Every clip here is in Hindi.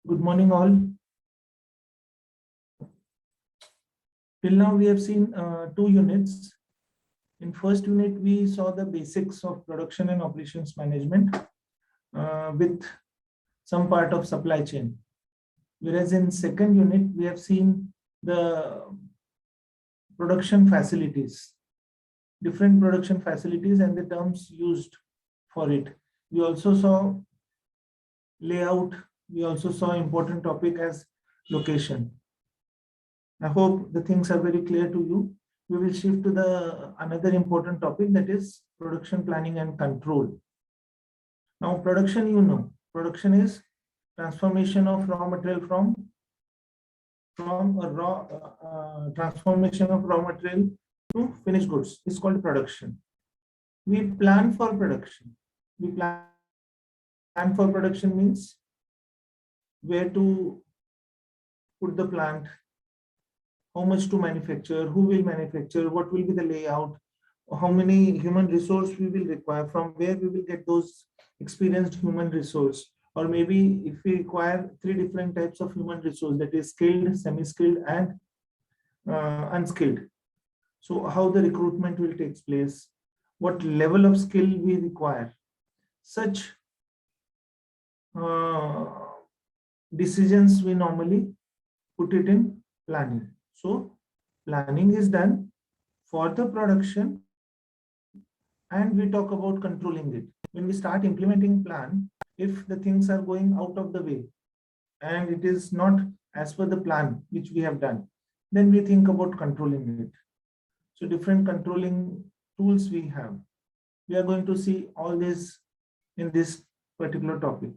Good morning, all. Till now, we have seen two units. In first unit, we saw the basics of production and operations management with some part of supply chain. Whereas in second unit, we have seen the production facilities, different production facilities and the terms used for it. We also saw layout. We also saw important topic as location. I hope the things are very clear to you. We will shift to the another important topic, that is production planning and control. Now, production, production is transformation of raw material from a transformation of raw material to finished goods. It's called production. We plan for production. We plan for production means where to put the plant, how much to manufacture, who will manufacture, what will be the layout, how many human resource we will require, from where we will get those experienced human resource, or maybe if we require three different types of human resource, that is skilled, semi-skilled and unskilled. So how the recruitment will take place, what level of skill we require. Such decisions we normally put it in planning. So planning is done for the production and we talk about controlling it. When we start implementing plan, if the things are going out of the way and it is not as per the plan which we have done, then we think about controlling it. So different controlling tools we have. We are going to see all this in this particular topic: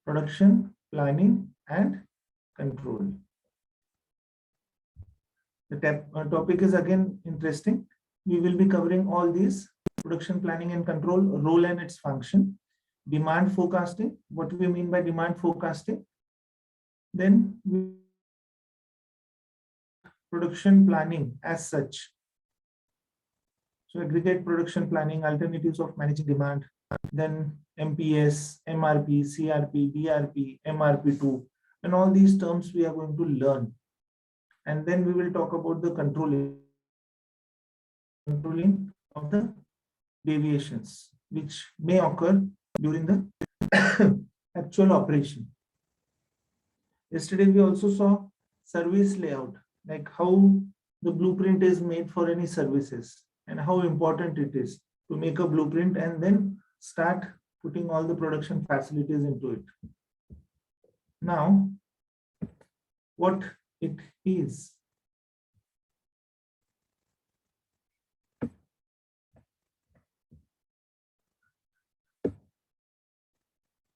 production, planning and control. The topic is again interesting. We will be covering all these: production, planning and control, role and its function, demand forecasting, what we mean by demand forecasting, then production planning as such. So aggregate production planning, alternatives of managing demand, then MPS, MRP, CRP, DRP, MRP2, and all these terms we are going to learn. And then we will talk about the controlling of the deviations which may occur during the actual operation. Yesterday we also saw service layout, like how the blueprint is made for any services and how important it is to make a blueprint and then start putting all the production facilities into it. Now, what it is.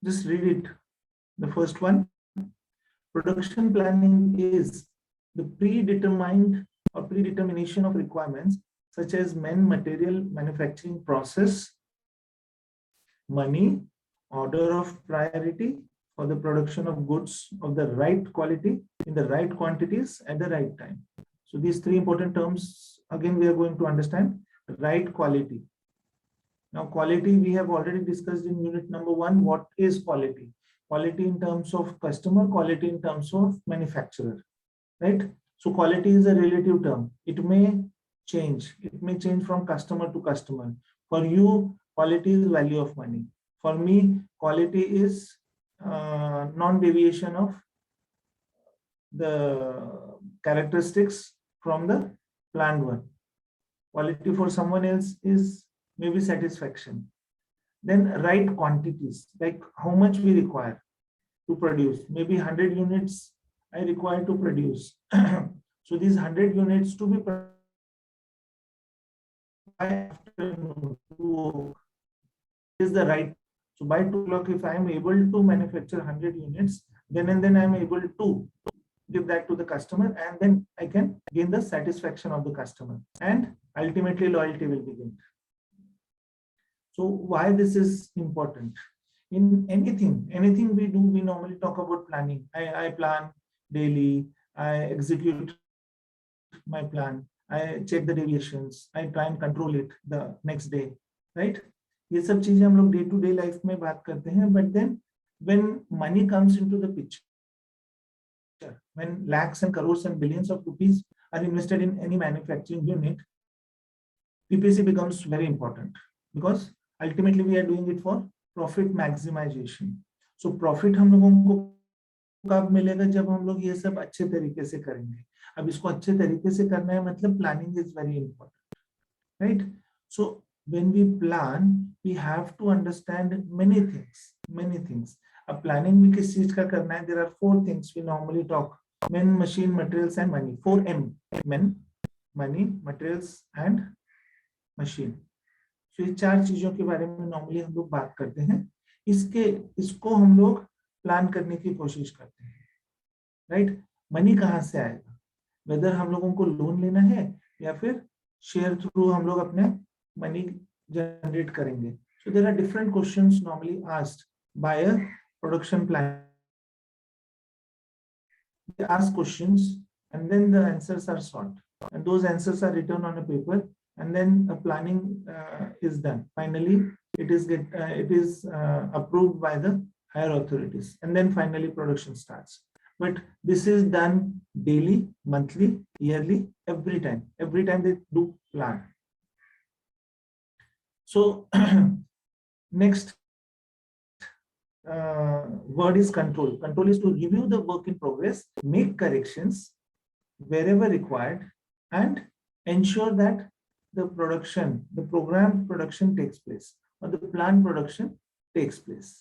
Just read it. The first one: production planning is the predetermined or predetermination of requirements such as men, material, manufacturing process, money, order of priority for the production of goods of the right quality in the right quantities at the right time. So these three important terms, again, we are going to understand. Right quality. Now, quality we have already discussed in unit number 1. What is quality? Quality in terms of customer, quality in terms of manufacturer, right? So quality is a relative term. It may change. It may change from customer to customer. For you, quality is value of money. For me, quality is non-deviation of the characteristics from the planned one. Quality for someone else is maybe satisfaction. Then right quantities, like how much we require to produce. Maybe 100 units I require to produce. So these 100 units to be produced by afternoon, 2 is the right. So by 2 o'clock, if I am able to manufacture 100 units, then and then I am able to give that to the customer, and then I can gain the satisfaction of the customer, and ultimately loyalty will be gained. So why this is important? In anything we do, we normally talk about planning. I plan daily, I execute my plan, I check the deviations, I try and control it the next day, right? ये सब चीजें हम लोग day to day life में बात करते हैं, but then when money comes into the picture, when lakhs and crores and billions of rupees are invested in any manufacturing unit, PPC becomes very important because ultimately we are doing it for profit maximization. So profit हम लोगों को कब मिलेगा, जब हम लोग ये सब अच्छे तरीके से करेंगे. अब इसको अच्छे तरीके से करना है मतलब planning is very important, right? So when we plan we have to understand many things. अब प्लानिंग भी किस चीज का करना है? There are 4 things we normally talk: men, machine, materials and money. 4M: men, money, materials and machine. So ये 4 चीजों के बारे में नॉर्मली हम लोग बात करते हैं. इसको हम लोग प्लान करने की कोशिश करते हैं, राइट? मनी कहाँ से आएगा? वेदर हम लोगों को लोन लेना है या फिर शेयर थ्रू हम लोग अपने मनी जनरेट करेंगे. So there are different questions normally asked by a production plan. They ask questions and then the answers are sought, and those answers are written on a paper, and then a planning is done. Finally it is approved by the higher authorities, and then finally production starts. But this is done daily, monthly, yearly, every time they do plan. So next word is control. Control is to review the work in progress, make corrections wherever required, and ensure that the program production takes place or the planned production takes place.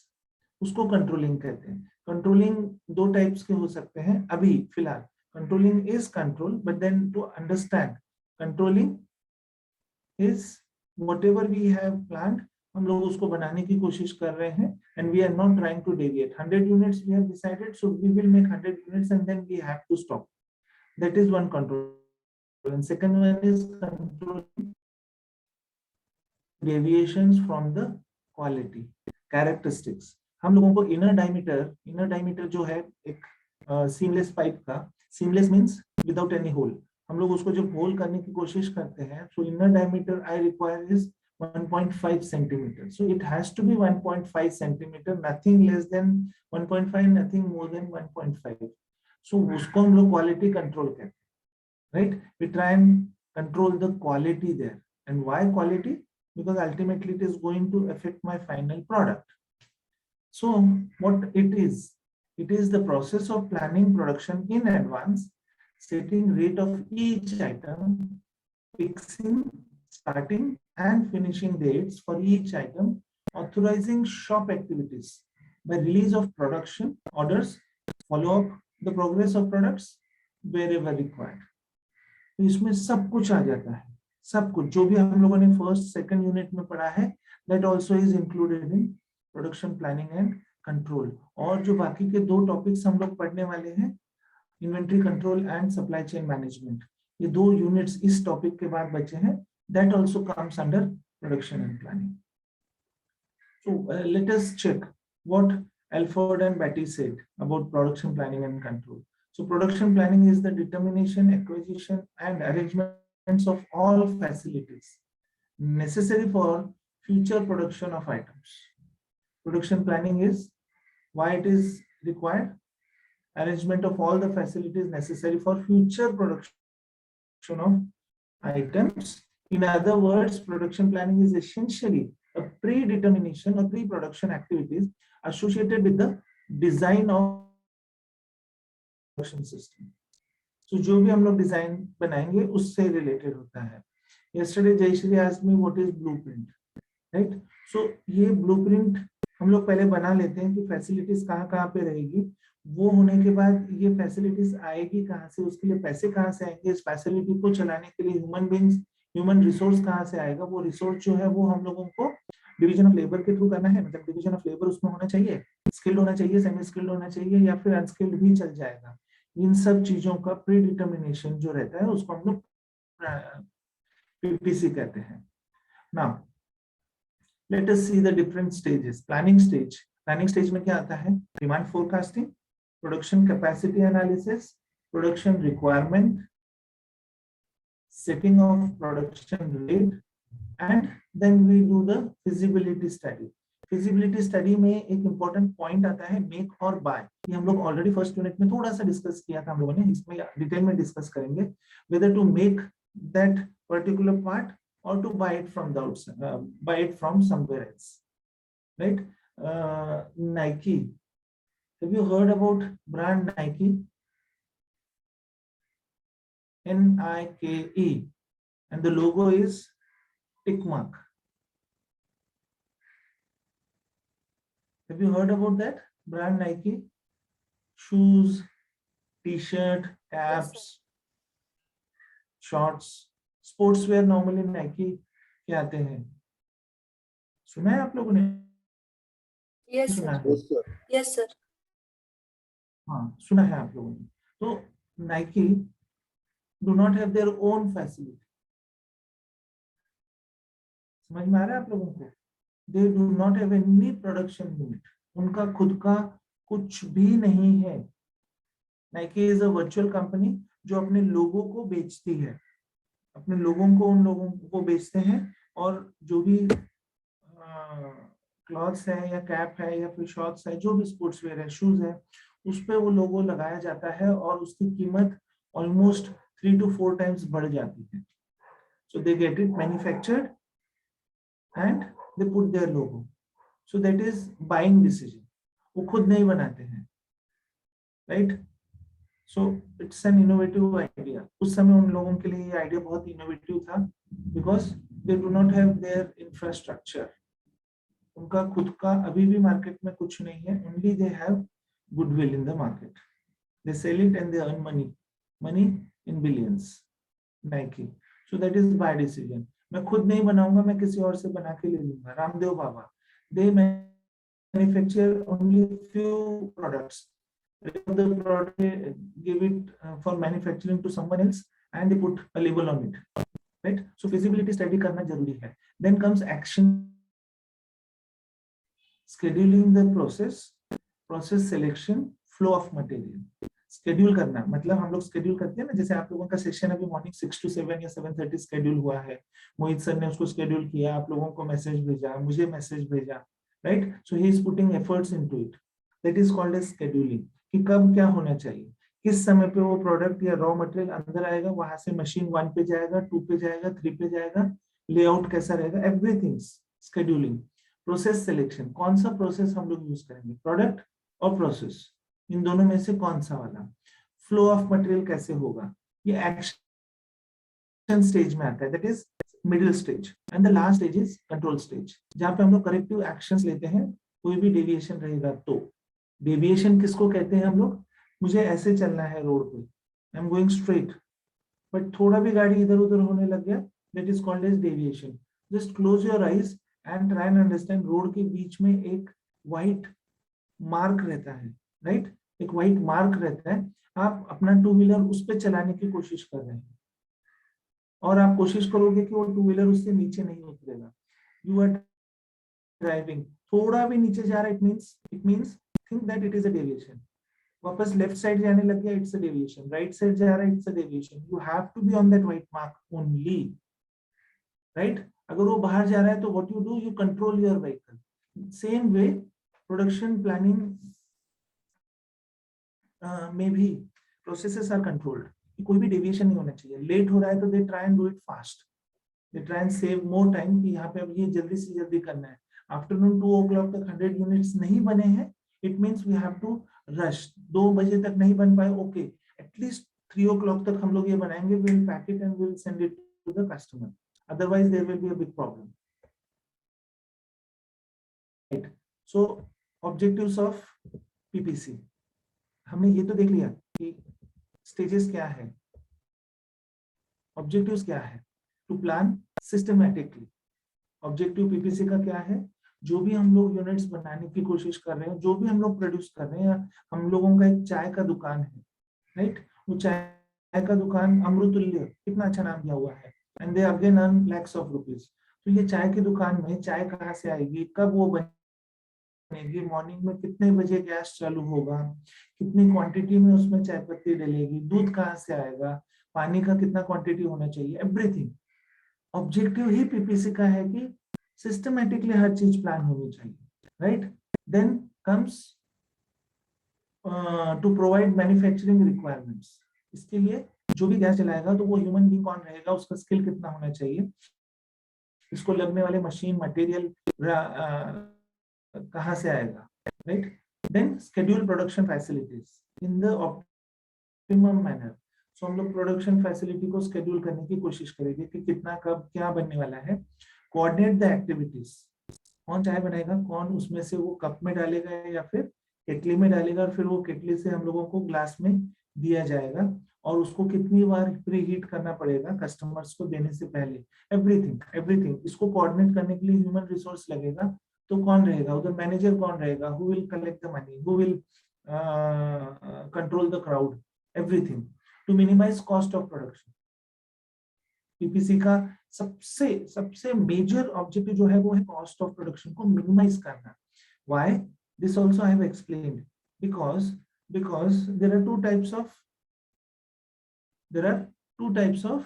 उसको कंट्रोलिंग कहते हैं. कंट्रोलिंग 2 टाइप्स के हो सकते हैं अभी फिलहाल. Controlling is control, but then to understand controlling is whatever we have planned, हम लोग उसको बनाने की कोशिश कर रहे हैं, and we are not trying to deviate. 100 units we have decided, so we will make 100 units and then we have to stop. That is one control. And second one is controlling deviations from the quality characteristics. हम लोगों को इनर डायमीटर जो है एक सीमलेस पाइप का, seamless means without any hole, हम लोग उसको जब होल करने की कोशिश करते हैं, सो inner diameter I require is 1.5 centimeter. So it has to be 1.5 centimeter, nothing less than 1.5, nothing more than 1.5. So उसको हम लोग quality control कहते हैं, right? We try and control the quality there. And why quality? Because ultimately it is going to affect my final product. So what it is the process of planning production in advance, setting rate of each item, fixing starting and finishing dates for each item, authorizing shop activities by release of production orders, follow up the progress of products wherever required. तो इसमें सब कुछ आ जाता है, सब कुछ जो भी हम लोगों ने फर्स्ट सेकंड यूनिट में पढ़ा है, that also is included in production planning and control. और जो बाकी के 2 टॉपिक्स हम लोग पढ़ने वाले हैं, inventory control and supply chain management, ये 2 यूनिट्स इस टॉपिक के बाद बचे हैं. That also comes under production and planning. So let us check what Alford and Batty said about production planning and control. So production planning is the determination, acquisition and arrangements of all facilities necessary for future production of items. Production planning is why it is required: arrangement of all the facilities necessary for future production of items. In other words, production planning is essentially a predetermination or pre-production activities associated with the design of production system. So जो भी हम लोग डिजाइन बनाएंगे उससे रिलेटेड होता है. Yesterday Jayashree asked me what is blueprint, right? So ये blueprint हम लोग पहले बना लेते हैं कि फैसिलिटीज कहाँ पे रहेगी, वो होने के बाद ये फैसिलिटीज आएगी कहाँ से, उसके लिए पैसे कहाँ से आएंगे, इस फैसिलिटी को चलाने के लिए ह्यूमन रिसोर्स कहाँ से आएगा, वो रिसोर्स जो है वो हम लोगों को डिवीजन ऑफ लेबर के थ्रू करना है. मतलब डिवीजन ऑफ लेबर उसमें होना चाहिए, स्किल्ड होना चाहिए, सेमी स्किल्ड होना चाहिए, या फिर अनस्किल्ड भी चल जाएगा. इन सब चीजों का प्री डिटर्मिनेशन जो रहता है उसको हम लोग पीपीसी कहते हैं. Now let us see the different stages. Planning stage में क्या आता है? Demand forecasting, production capacity analysis, production requirement, setting of production rate, and then we do the feasibility study. Feasibility study में एक इंपॉर्टेंट पॉइंट आता है मेक और बाय। ये हम लोग ऑलरेडी फर्स्ट यूनिट में थोड़ा सा डिस्कस किया था हम लोगों ने, इसमें डिटेल में डिस्कस करेंगे whether to make that particular part और to buy it from the outside, buy it from somewhere else, right? Nike, have you heard about brand Nike? Nike, and the logo is tick mark. Have you heard about that brand Nike? Shoes, t-shirt, caps, shorts, sportswear normally Nike के आते हैं। सुना है आप लोगों ने? Yes, सुना sir. है? Yes, sir. हाँ, सुना है आप लोगों ने। तो Nike do not have their own facility. समझ में आ रहा है आप लोगों को? They do not have any production unit. उनका खुद का कुछ भी नहीं है। Nike is a virtual company जो अपने लोगों को बेचती है, अपने लोगों को उन लोगों को बेचते हैं, और जो भी क्लॉथ्स है या कैप है या फिर शॉर्ट्स है, जो भी स्पोर्ट्स वेयर है, शूज है, उस पे वो लोगो लगाया जाता है और उसकी कीमत ऑलमोस्ट 3 to 4 times बढ़ जाती है। So they get it manufactured and they put their logo. So that is buying decision. वो खुद नहीं बनाते हैं, right? So it's an innovative idea. उस समय उन लोगों के लिए ये आइडिया बहुत इनोवेटिव था, because they do not have their infrastructure. उनका खुद का अभी भी मार्केट में कुछ नहीं है, only they have goodwill in the market. They sell it and they earn money in billions. Nike. So that is by decision. मैं खुद नहीं बनाऊंगा, मैं किसी और से बना के ले लूंगा। Ramdev Baba, they manufacture only few products. The product, give it for manufacturing to someone else and they put a label on it, right? So feasibility study करना जरूरी है. Then comes action, scheduling the process selection, flow of material. Schedule करना मतलब हम लोग schedule करते हैं ना, जैसे आप लोगों का सेशन अभी मॉर्निंग 6 to 7 या 7:30 schedule हुआ है, मोहित सर ने उसको schedule किया, आप लोगों को मैसेज भेजा, मुझे मैसेज भेजा, right? So he is putting efforts into it. That is called as scheduling. कि कब क्या होना चाहिए, किस समय पे वो प्रोडक्ट या रॉ मटेरियल अंदर आएगा, वहां से मशीन 1 पे जाएगा, 2 पे जाएगा, 3 पे जाएगा, लेआउट कैसा रहेगा, एवरीथिंग शेड्यूलिंग। प्रोसेस सिलेक्शन, कौन सा प्रोसेस हम लोग यूज करेंगे, प्रोडक्ट और प्रोसेस, इन दोनों में से कौन सा वाला। फ्लो ऑफ मटेरियल कैसे होगा, ये एक्शन स्टेज में आता है, that is middle stage, and the last stage is control stage, जहां पे हम लोग करेक्टिव एक्शंस लेते हैं, कोई भी डेविएशन रहेगा तो। डेविएशन किसको कहते हैं हम लोग, मुझे ऐसे चलना है रोड पे, I am going straight, but थोड़ा भी गाड़ी इधर उधर होने लग गया, that is called as deviation. Just close your eyes and try and understand, road के बीच में एक व्हाइट मार्क रहता है, राइट? एक व्हाइट मार्क रहता है, आप अपना टू व्हीलर उस पर चलाने की कोशिश कर रहे हैं और आप कोशिश करोगे कि वो टू व्हीलर उससे नीचे नहीं उतरेगा। यू आर ड्राइविंग, थोड़ा भी नीचे जा रहा है, it means think that it is a deviation. वापस लेफ्ट साइड जाने लग गया, it's a deviation, right side जा रहा है, इट्स अ डेविएशन। You have to be on that white mark only, right? अगर वो बाहर जा रहा है तो what you do, you control your vehicle. Same way production planning में भी प्रोसेसेस आर कंट्रोल्ड, कोई भी डेविएशन नहीं होना चाहिए। लेट हो रहा है तो they try and do it fast, they try and save more time कि यहाँ पे अब ये जल्दी से जल्दी करना है। आफ्टरनून 2 o'clock तक 100 यूनिट्स नहीं बने हैं, it means we have to rush. 2 बजे तक नहीं बन पाए, ओके, एटलीस्ट 3 o'clock तक हम लोग ये बनाएंगे, we will pack it and we will send it to the customer, otherwise there will be a big problem, right? So objectives of PPC, हमने ये तो देख लिया कि स्टेजेस क्या है, ऑब्जेक्टिव्स क्या है, to plan systematically. Objective PPC का क्या है, जो भी हम लोग यूनिट्स बनाने की कोशिश कर रहे हैं, जो भी हम लोग प्रोड्यूस कर रहे हैं, हम लोगों का एक चाय का दुकान है, राइट? वो चाय का दुकान अमृतुल्य, कितना अच्छा नाम दिया हुआ है, and they again earn lakhs of rupees। तो ये चाय की दुकान में चाय कहाँ से आएगी, कब वो बनेगी, मॉर्निंग में कितने बजे गैस चालू होगा, कितनी क्वांटिटी में उसमें चाय पत्ती डलेगी, दूध कहाँ से आएगा, पानी का कितना क्वांटिटी होना चाहिए, एवरीथिंग। ऑब्जेक्टिव ही पीपीसी का है कि सिस्टमैटिकली हर चीज प्लान होनी चाहिए। right? Then comes to provide manufacturing requirements. इसके लिए जो भी गैस चलाएगा तो वो ह्यूमन बीइंग कौन रहेगा, उसका स्किल कितना होना चाहिए, इसको लगने वाले मशीन मटेरियल कहाँ से आएगा, right? Then schedule production facilities in the optimum manner. So हम लोग प्रोडक्शन फैसिलिटी को शेड्यूल करने की कोशिश करेंगे कि कितना कब क्या बनने वाला है. कोऑर्डिनेट द एक्टिविटीज, कौन चाय बनाएगा, कौन उसमें से वो कप में डालेगा या फिर केटली में डालेगा, और फिर वो केटली से हम लोगों को ग्लास में दिया जाएगा, और उसको कितनी बार प्री हीट करना पड़ेगा कस्टमर्स को देने से पहले. एवरीथिंग इसको कोऑर्डिनेट करने के लिए ह्यूमन रिसोर्स लगेगा. तो कौन रहेगा उधर, मैनेजर कौन रहेगा, who will collect the money, who will control the crowd, everything to minimize cost of production. PPC का सबसे मेजर ऑब्जेक्टिव जो है वो है कॉस्ट ऑफ प्रोडक्शन को मिनिमाइज करना. Why? This also I have explained. because there are two types of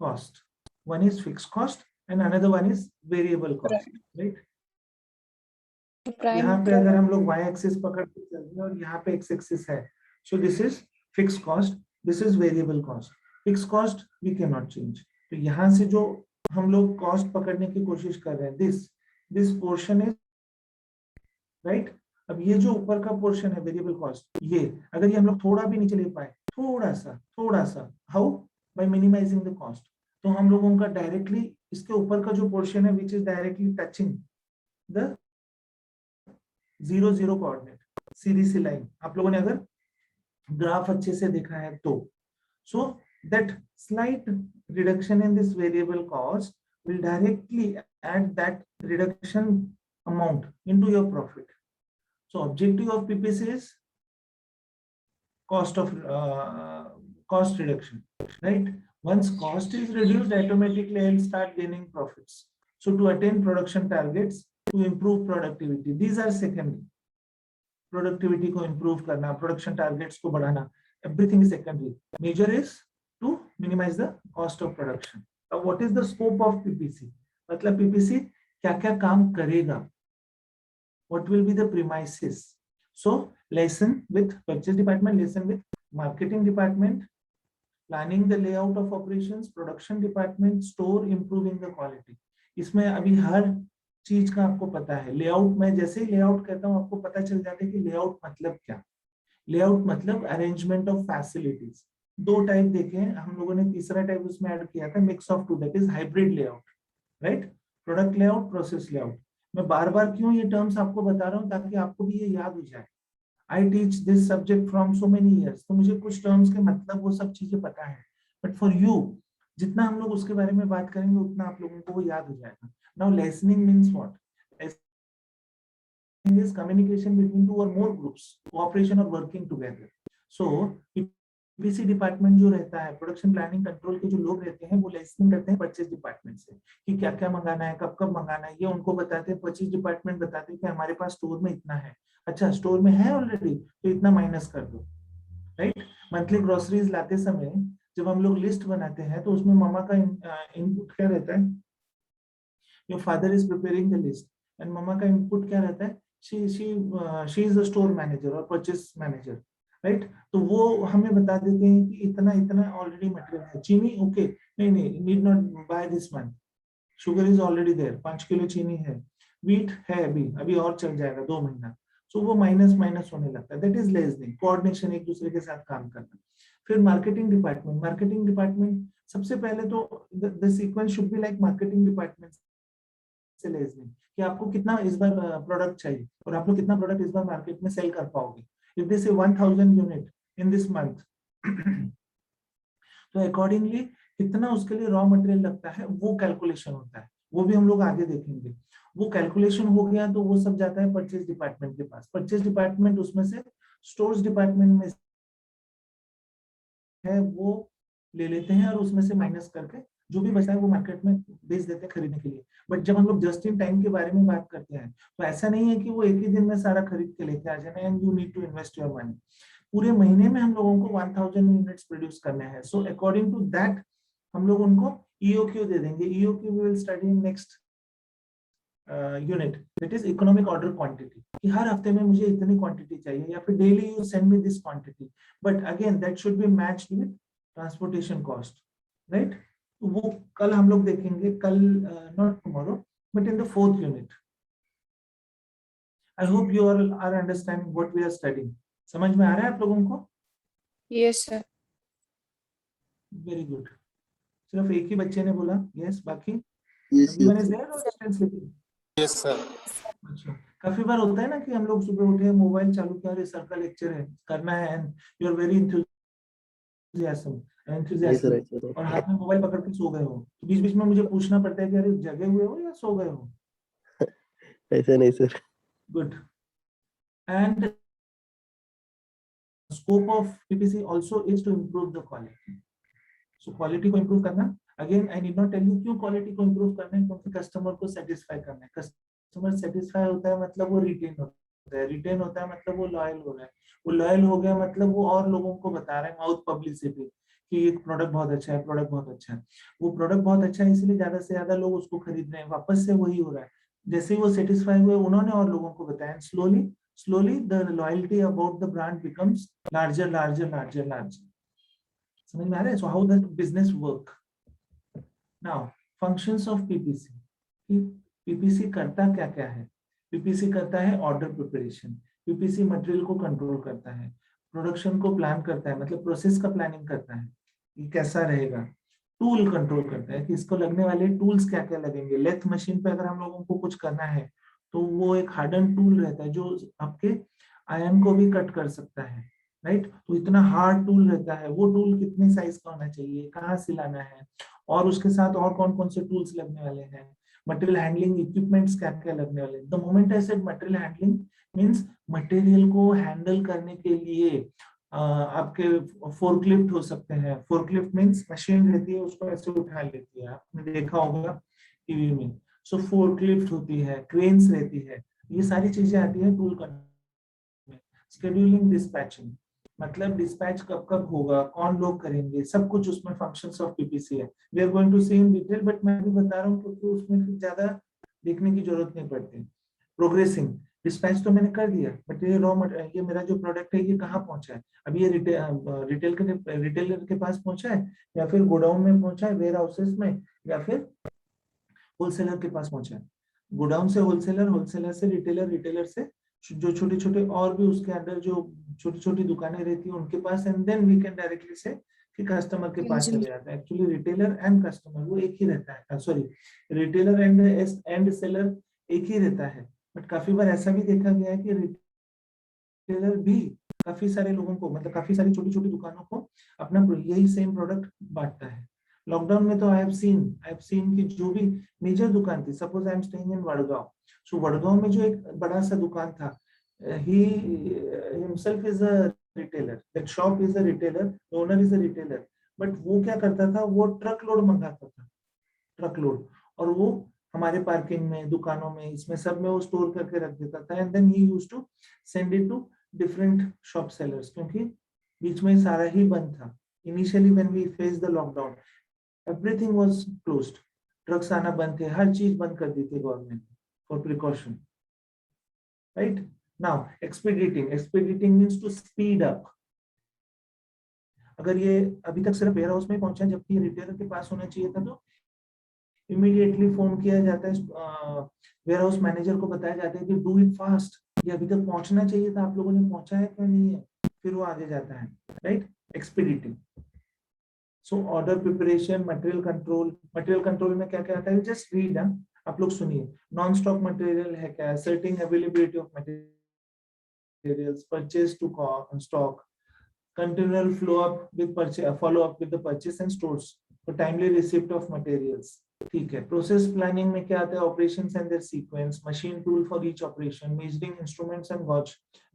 cost. One is fixed cost and another one is variable cost, right? यहाँ पे अगर हम लोग y axis पकड़ के चल रहे हैं और यहाँ पे x axis है, so this is fixed cost, this is variable cost. Fixed cost we cannot change. तो यहाँ से जो हम लोग cost पकड़ने की कोशिश कर रहे हैं, this portion is right. अब ये जो ऊपर का पोर्शन है वेरिएबल कॉस्ट, ये अगर ये हम लोग थोड़ा भी नीचे ले पाए, थोड़ा सा, how? By minimizing the cost. तो हम लोगों का डायरेक्टली इसके ऊपर का जो पोर्शन है which is directly touching the 0 coordinate, सीधी सी लाइन. आप लोगों ने अगर ग्राफ अच्छे से देखा है तो, so that slight reduction in this variable cost will directly add that reduction amount into your profit. So objective of PPC is cost reduction, right? Once cost is reduced, automatically I'll start gaining profits. So to attain production targets, to improve productivity, these are secondary. Productivity को improve करना, production targets को बढ़ाना, everything is secondary. Major is to minimize the cost of production. Now what is the scope of PPC? मतलब PPC क्या-क्या काम करेगा? What will be the premises? So lesson with purchase department, lesson with marketing department, planning the layout of operations, production department, store, improving the quality. इसमें अभी हर चीज का आपको पता है. लेआउट में जैसे ही लेआउट कहता हूँ आपको पता चल जाता है कि लेआउट मतलब क्या. लेआउट मतलब अरेंजमेंट ऑफ फैसिलिटीज. दो टाइप देखे हैं हम लोगों ने, तीसरा टाइप उसमें ऐड किया था mix of two, that is hybrid layout, right? Product layout, process layout. मैं बार-बार क्यों ये टर्म्स आपको बता रहा हूँ, ताकि आपको भी ये याद हो जाए. I teach this subject from so many years, तो मुझे कुछ टर्म्स के मतलब वो सब चीजें पता है. But for you, जितना हम लोग उसके बारे में बात करेंगे उतना आप लोगों को वो याद हो जाएगा. Now listening means what? Listening is communication between two or more groups, cooperation or working together. So PC department जो रहता है, प्रोडक्शन प्लानिंग कंट्रोल के जो लोग रहते हैं, वो लिसनिंग करते हैं परचेज डिपार्टमेंट से कि क्या क्या मंगाना है, कब कब मंगाना है, ये उनको बताते हैं. परचेज डिपार्टमेंट बताते हैं कि हमारे पास स्टोर में इतना है. अच्छा, स्टोर में है ऑलरेडी, तो इतना माइनस कर दो, राइट? मंथली ग्रोसरीज लाते समय जब हम लोग लिस्ट बनाते हैं तो उसमें मामा का इनपुट क्या रहता है? Your father is preparing the list and मामा का इनपुट क्या रहता है? She is the store manager और परचेज मैनेजर, राइट? तो वो हमें बता देते हैं कि इतना इतना ऑलरेडी मटेरियल है. चीनी ओके, नहीं, need not buy this month, sugar is already there, 5 kilo चीनी है. व्हीट है अभी और चल जाएगा 2 महीना. सो वो माइनस होने लगता है. दैट इज लिसनिंग, कोऑर्डिनेशन, एक दूसरे के साथ काम करना. फिर मार्केटिंग डिपार्टमेंट सबसे पहले तो the sequence should be like marketing department से लिसनिंग कि आपको कितना इस बार प्रोडक्ट चाहिए और आप लोग कितना प्रोडक्ट इस बार मार्केट में सेल कर पाओगे. If they say 1000 unit in this month, तो अकॉर्डिंगली कितना उसके लिए रॉ मटेरियल लगता है वो कैलकुलेशन होता है. वो भी हम लोग आगे देखेंगे. वो कैलकुलेशन हो गया तो वो सब जाता है परचेज डिपार्टमेंट के पास. परचेज डिपार्टमेंट उसमें से स्टोर्स डिपार्टमेंट में है वो ले लेते हैं और उसमें से माइनस करके जो भी बचा है वो मार्केट में बेच देते हैं खरीदने के लिए. बट जब हम लोग जस्ट इन टाइम के बारे में बात करते हैं तो ऐसा नहीं है कि वो एक ही दिन में सारा खरीद के लेके आ जाना and you need to invest your money. पूरे महीने में हम लोगों को 1000 यूनिट्स प्रोड्यूस करने हैं. सो अकॉर्डिंग टू दैट हम लोग उनको ईओक्यू दे देंगे. EOQ we will study in next unit, that is economic order quantity, कि हर हफ्ते में मुझे इतनी क्वांटिटी चाहिए, या फिर daily you send me this quantity, but again that should be matched with transportation cost, right? वो कल हम लोग देखेंगे, कल not tomorrow, but in the 4th unit. I hope you all are understanding what we are studying. समझ में आ रहा है आप लोगों को? Yes, sir. Very good. सिर्फ एक ही बच्चे ने बोला यस, बाकी Yes, everyone yes. Is there और डिस्टेंस लिखिंग? Yes, sir. अच्छा, काफी बार होता है ना कि हम लोग सुबह उठे, मोबाइल चालू किया, अरे सर का लेक्चर है, करना है, and you are very enthusiastic, Right, sir. और हाथ में मोबाइल पकड़ के सो गए हो, तो बीच बीच में मुझे पूछना पड़ता है कि अरे जगे हुए हो या सो गए हो? ऐसा नहीं sir. Good. And scope of PPC also is to improve the quality. So quality को improve करना, again I need not tell you क्यों quality को improve करना है, क्योंकि customer को satisfy करना है. Customer satisfy होता है मतलब वो retain होता है, retain होता है मतलब वो loyal हो रहा है, वो loyal हो गया मतलब वो और लोगों को बता रहा है, माउथ पब्लिसिटी, कि ये प्रोडक्ट बहुत अच्छा है, प्रोडक्ट बहुत अच्छा है. वो प्रोडक्ट बहुत अच्छा है इसलिए ज्यादा से ज्यादा लोग उसको खरीद रहे हैं, वापस से वही हो रहा है. जैसे ही वो सेटिस्फाई हुए, उन्होंने और लोगों को बताया, slowly the loyalty about the brand becomes larger. समझ में आ रहा है? So how does business work? Now functions of PPC. PPC करता क्या क्या है? PPC करता है ऑर्डर प्रिपरेशन, PPC मटेरियल को कंट्रोल करता है, प्रोडक्शन को प्लान करता है, मतलब प्रोसेस का प्लानिंग करता है कि कैसा रहेगा, टूल कंट्रोल करता है कि इसको लगने वाले टूल्स क्या क्या लगेंगे. लेथ मशीन पे अगर हम लोगों को कुछ करना है तो वो एक हार्डन टूल रहता है जो आपके आयरन को भी कट कर सकता है, राइट? तो इतना हार्ड टूल रहता है, वो टूल कितने साइज का होना चाहिए, कहाँ से लाना है, और उसके साथ और कौन कौन से टूल्स लगने वाले हैं, मटेरियल हैंडलिंग इक्विपमेंट्स क्या क्या लगने वाले हैं. The moment I said material handling means material को हैंडल करने के लिए आपके फोर्कलिफ्ट हो सकते हैं. फोर्कलिफ्ट मींस मशीन रहती है, उसको ऐसे उठा लेती है, आपने देखा होगा टीवी में. सो फोर्कलिफ्ट होती है, क्रेन्स रहती है, ये सारी चीजें आती है टूल करने में. शेड्यूलिंग, डिस्पैचिंग, मतलब डिस्पैच कब कब होगा, कौन लोग करेंगे, सब कुछ उसमें फंक्शंस ऑफ पीपीसी है. We are going to see in detail, but मैं भी बता रहा हूँ क्योंकि उसमें फिर ज्यादा देखने की जरूरत नहीं पड़ती. प्रोग्रेसिंग, डिस्पैच तो मैंने कर दिया, बट ये ये मेरा जो प्रोडक्ट है ये कहाँ पहुंचा है, अभी ये रिटेलर के पास पहुंचा है, या फिर गोडाउन में पहुंचा है, वेयर हाउसेस में, या फिर होलसेलर के पास पहुंचा है. गोडाउन से होलसेलर, होलसेलर से रिटेलर, रिटेलर से जो छोटे छोटे और भी उसके अंदर जो छोटी छोटी दुकानें रहती है उनके पास, and then we can directly say कि कस्टमर के पास चले जाता है. एक्चुअली रिटेलर एंड कस्टमर वो एक ही रहता है, सॉरी, रिटेलर एंड सेलर एक ही रहता है. बट काफी बार ऐसा भी देखा गया है कि रिटेलर भी काफी सारे लोगों को, मतलब काफी सारी छोटी छोटी दुकानों को अपना यही सेम प्रोडक्ट बांटता है. लॉकडाउन में तो आई हैव सीन कि जो भी मेजर दुकान थी, suppose I am staying in Vadgaon, so Vadgaon में जो एक बड़ा सा दुकान था, he himself is a retailer, that shop is a retailer, the owner is a retailer, but वो क्या करता था, वो ट्रक लोड मंगाता था, ट्रक लोड, और वो हमारे पार्किंग में, दुकानों में, इसमें सब में वो स्टोर करके रख देता था, and then he used to send it to different shop sellers, क्योंकि बीच में सारा ही बंद था. Initially when we face the lockdown, everything was closed, trucks आना बंद थे, हर चीज बंद कर दी थी government for precaution, right? Now expediting means to speed up. अगर ये अभी तक सिर्फ वेयर हाउस में पहुंचा, जबकि रिटेलर के पास होना चाहिए था, तो इमीडिएटली फोन किया जाता है, वेयर हाउस मैनेजर को बताया जाता है कि डू इट फास्ट, ये अभी तक पहुंचना चाहिए था, आप लोगों ने पहुंचा है क्या नहीं है, फिर वो आगे जाता है, right? Expediting. So order preparation, material control में क्या क्या आता है, जस्ट रीड. आप लोग सुनिए. नॉन स्टॉक मटेरियल है क्या, certain availability of materials, purchase to stock, continual follow up with the purchase and stores for timely receipt of materials. ठीक है. प्रोसेस प्लानिंग में क्या आता है, operations and their sequence, machine tool for each operation, measuring instruments and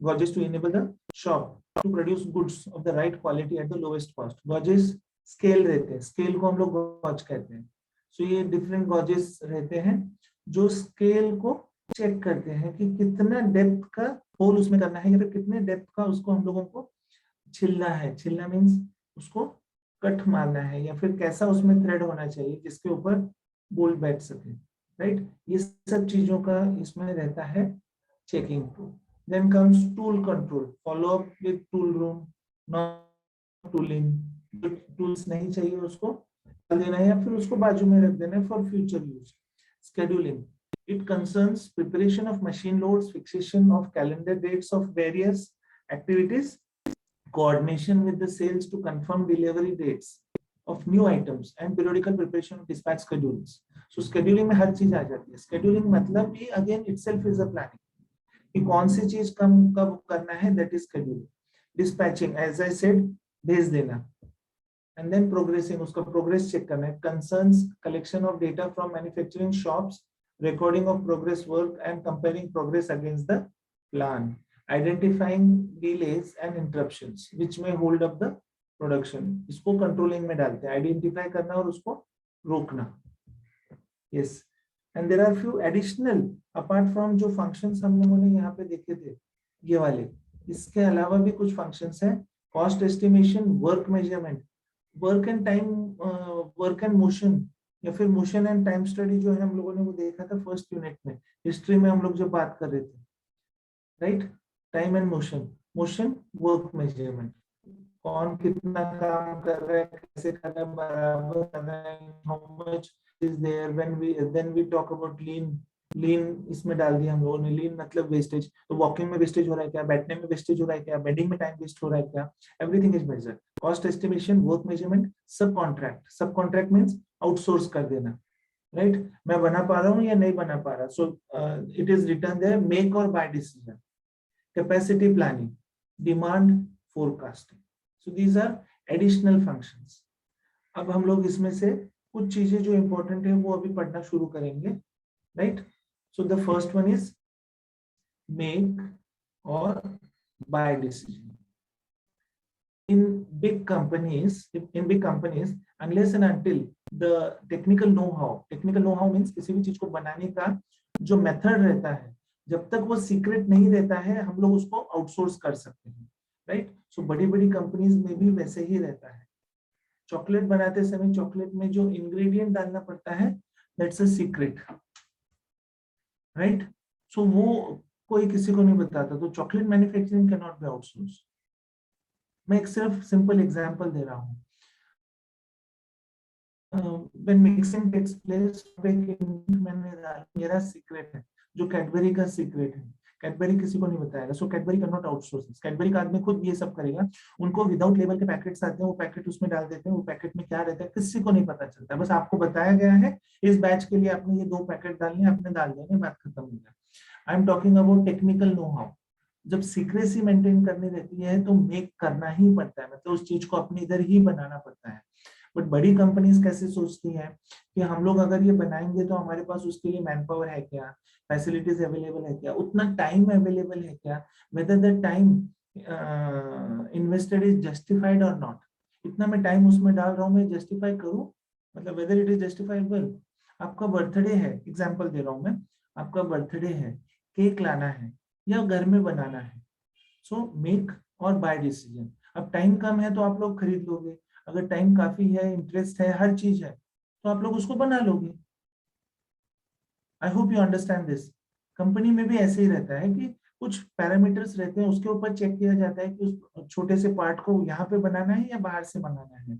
gauges to enable the shop to produce goods of the right quality at the lowest cost. gauges scale रहते हैं, स्केल को हम लोग गॉज कहते हैं. सो ये डिफरेंट गॉजेस रहते हैं जो स्केल को चेक करते हैं कि कितना डेप्थ का होल उसमें करना है, या फिर कितने डेप्थ का उसको हम लोगों को छिलना है. छिलना मीन्स उसको कट मारना है, या फिर कैसा उसमें थ्रेड होना चाहिए जिसके ऊपर बोल्ट बैठ सके. राइट। ये सब चीजों का इसमें रहता है checking tool. Then comes tool control, follow up with tool room, not tooling, जो टूल्स नहीं चाहिए उसको डाल देना है या फिर उसको बाजू में रख देना है for future use. Scheduling, it concerns preparation of machine loads, fixation of calendar dates of various activities, coordination with the sales to confirm delivery dates of new items, and periodical preparation of dispatch schedules. So scheduling में हर चीज आ जाती है। Scheduling मतलब भी again itself is a planning कि कौन सी चीज कब करना है, that is scheduling. Dispatching, as I said, भेज देना, and then progressing, उसका progress check करना है, concerns collection of data from manufacturing shops, recording of progress work and comparing progress against the plan, identifying delays and interruptions which may hold up the production, इसको controlling में डालते हैं, identify करना और उसको रोकना। yes, and there are few additional apart from जो functions हम लोगों ने यहाँ पे देखे थे ये वाले, इसके अलावा भी कुछ functions हैं, cost estimation, work measurement, work and time, work and motion या फिर मोशन एंड टाइम स्टडी जो है हम लोगों ने वो देखा था फर्स्ट यूनिट में, हिस्ट्री में हम लोग जो बात कर रहे थे, right. Time and motion, motion work measurement, कौन कितना काम कर रहा है, कैसे कर रहा है, बराबर कर रहा है, how much is there. When we talk about lean, lean इसमें डाल दिया हम लोगों ने, लीन मतलब वेस्टेज, तो वॉकिंग में वेस्टेज हो रहा है क्या, बैठने में वेस्टेज हो रहा है क्या, बेडिंग में टाइम वेस्ट हो रहा है क्या, everything is measured. Cost estimation, work measurement, सब कॉन्ट्रैक्ट, सब कॉन्ट्रैक्ट मींस आउटसोर्स कर देना, राइट। मैं बना पा रहा हूँ या नहीं बना पा रहा, so it is written there, make और buy decision, capacity planning, demand forecasting, so these are additional functions. अब हम लोग इसमें से कुछ चीजें जो इंपॉर्टेंट है वो अभी पढ़ना शुरू करेंगे, right. So the first one is make और buy decision. in big companies, unless and until the technical know-how means किसी भी चीज को बनाने का जो मेथड रहता है, जब तक वो सीक्रेट नहीं रहता है हम लोग उसको आउटसोर्स कर सकते हैं, राइट। सो बड़ी बड़ी कंपनीज में भी वैसे ही रहता है। चॉकलेट बनाते समय चॉकलेट में जो इंग्रेडिएंट डालना पड़ता है, दैट्स अ सीक्रेट, राइट। सो वो कोई किसी को नहीं बताता, तो chocolate manufacturing can not be outsource. मैं एक सिर्फ सिंपल एग्जांपल दे रहा हूँ। when mixing takes place, मेरा सीक्रेट है जो कैडबरी का सीक्रेट है, कैडबरी किसी को नहीं बताएगा, so Cadbury can not outsource. Cadbury का आदमी खुद ये सब करेगा, उनको विदाउट लेबल के पैकेट्स आते हैं, वो पैकेट उसमें डाल देते हैं, वो पैकेट में क्या रहता है किसी को नहीं पता चलता, बस आपको बताया गया है इस बैच के लिए आपने ये 2 पैकेट डालने, आपने डाल देंगे, बात खत्म हो गया। I am talking about technical know how. जब सीक्रेसी मेंटेन करनी रहती है तो मेक करना ही पड़ता है, मतलब उस चीज को अपने इधर ही बनाना पड़ता है। बट बड़ी कंपनीज कैसे सोचती हैं कि हम लोग अगर ये बनाएंगे तो हमारे पास उसके लिए मैन पावर है क्या, फैसिलिटीज अवेलेबल है क्या, उतना टाइम अवेलेबल है क्या, whether the time invested is justified और नॉट। इतना मैं टाइम उसमें डाल रहा हूँ, मैं जस्टिफाई करूँ, मतलब वेदर इट इज जस्टिफाइबल। आपका बर्थडे है, एग्जाम्पल दे रहा हूँ मैं, आपका बर्थडे है, केक लाना है या घर में बनाना है, सो मेक और बाय डिसीजन। अब टाइम कम है तो आप लोग खरीद लोगे, अगर टाइम काफी है, इंटरेस्ट है, हर चीज है, तो आप लोग उसको बना लोगे। आई hope you understand this. Company में भी ऐसे ही रहता है कि कुछ पैरामीटर्स रहते हैं, उसके ऊपर चेक किया जाता है कि उस छोटे से पार्ट को यहाँ पे बनाना है या बाहर से बनाना है,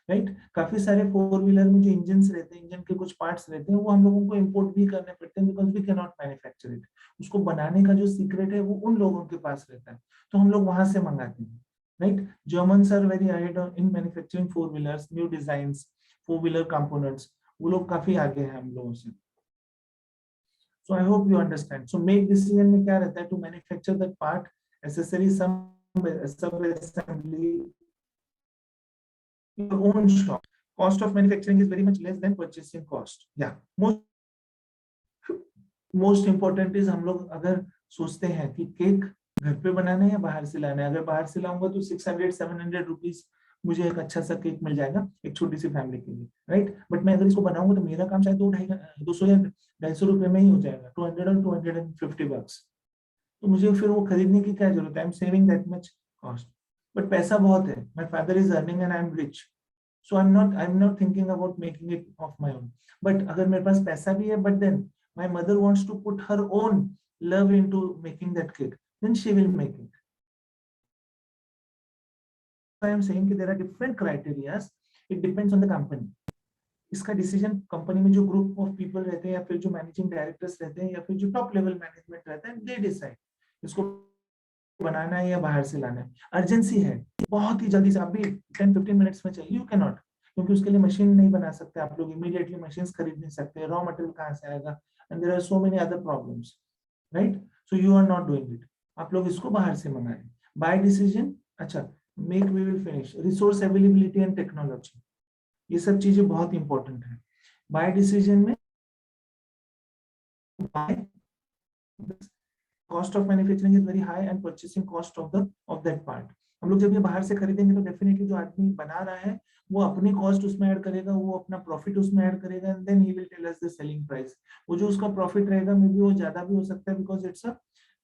राइट। काफी सारे 4 व्हीलर में जो इंजन रहते हैं, इंजन के कुछ पार्ट्स रहते हैं, वो हम लोगों को इंपोर्ट भी करने पड़ते हैं, because we can not manufacture it. उसको बनाने का जो सीक्रेट है वो उन लोगों के पास रहता है, तो हम लोग वहां से मंगाते हैं, right. Germans are very ahead in manufacturing 4 wheelers, new designs, 4 wheeler components, वो लोग काफी आगे हैं हम लोगों से। So I hope you understand. So make decision में क्या रहता है, to manufacture that part, accessory, some sub assembly, your own shop. Cost of manufacturing is very much less than purchasing cost. Yeah, most important is हम लोग अगर सोचते हैं कि केक घर पे बनाना है या बाहर से लाना है, अगर बाहर से लाऊंगा तो 600-700 रुपीज मुझे एक अच्छा सा केक मिल जाएगा एक छोटी सी फैमिली के लिए, राइट। बट मैं अगर इसको बनाऊंगा तो मेरा काम शायद 200 या 250 रुपए में ही हो जाएगा, 200 और 250 bucks। तो मुझे फिर वो खरीदने की क्या जरूरत है, I am saving that much cost, but पैसा बहुत है। My father is earning and I am rich, So I'm not thinking about making it of my own. But अगर मेरे पास पैसा भी है, but then my mother wants to put her own love into making that cake, then she will make it. I am saying कि there are different criteria. It depends on the company. इसका डिसीजन कंपनी में जो ग्रुप ऑफ पीपल रहते हैं या फिर जो मैनेजिंग डायरेक्टर्स रहते हैं या फिर जो टॉप लेवल मैनेजमेंट रहता है, दे डिसाइड इसको बनाना है या बाहर से लाना है. अर्जेंसी है, बहुत ही जल्दी से, अभी 10-15 मिनट्स में चाहिए, यू कैन नॉट, क्योंकि उसके लिए मशीन नहीं बना सकते आप लोग, इमीडिएटली मशीन खरीद नहीं सकते, रॉ मटेरियल कहाँ से आएगा, and there are so many other problems, right. So you are not doing it, आप लोग इसको बाहर से मंगा रहे हैं. बाय डिसीजन, अच्छा, make we will finish, resource availability and technology, ये सब चीजें बहुत इंपॉर्टेंट है. बाय डिसीजन में cost of manufacturing is very high and purchasing cost of that part. हम लोग जब ये बाहर से खरीदेंगे तो डेफिनेटली जो आदमी बना रहा है वो अपनी कॉस्ट उसमें ऐड करेगा, वो अपना प्रॉफिट उसमें ऐड करेगा, and then he will tell us the selling price. वो जो उसका प्रॉफिट रहेगा मे बी वो ज्यादा भी हो सकता है, because it's a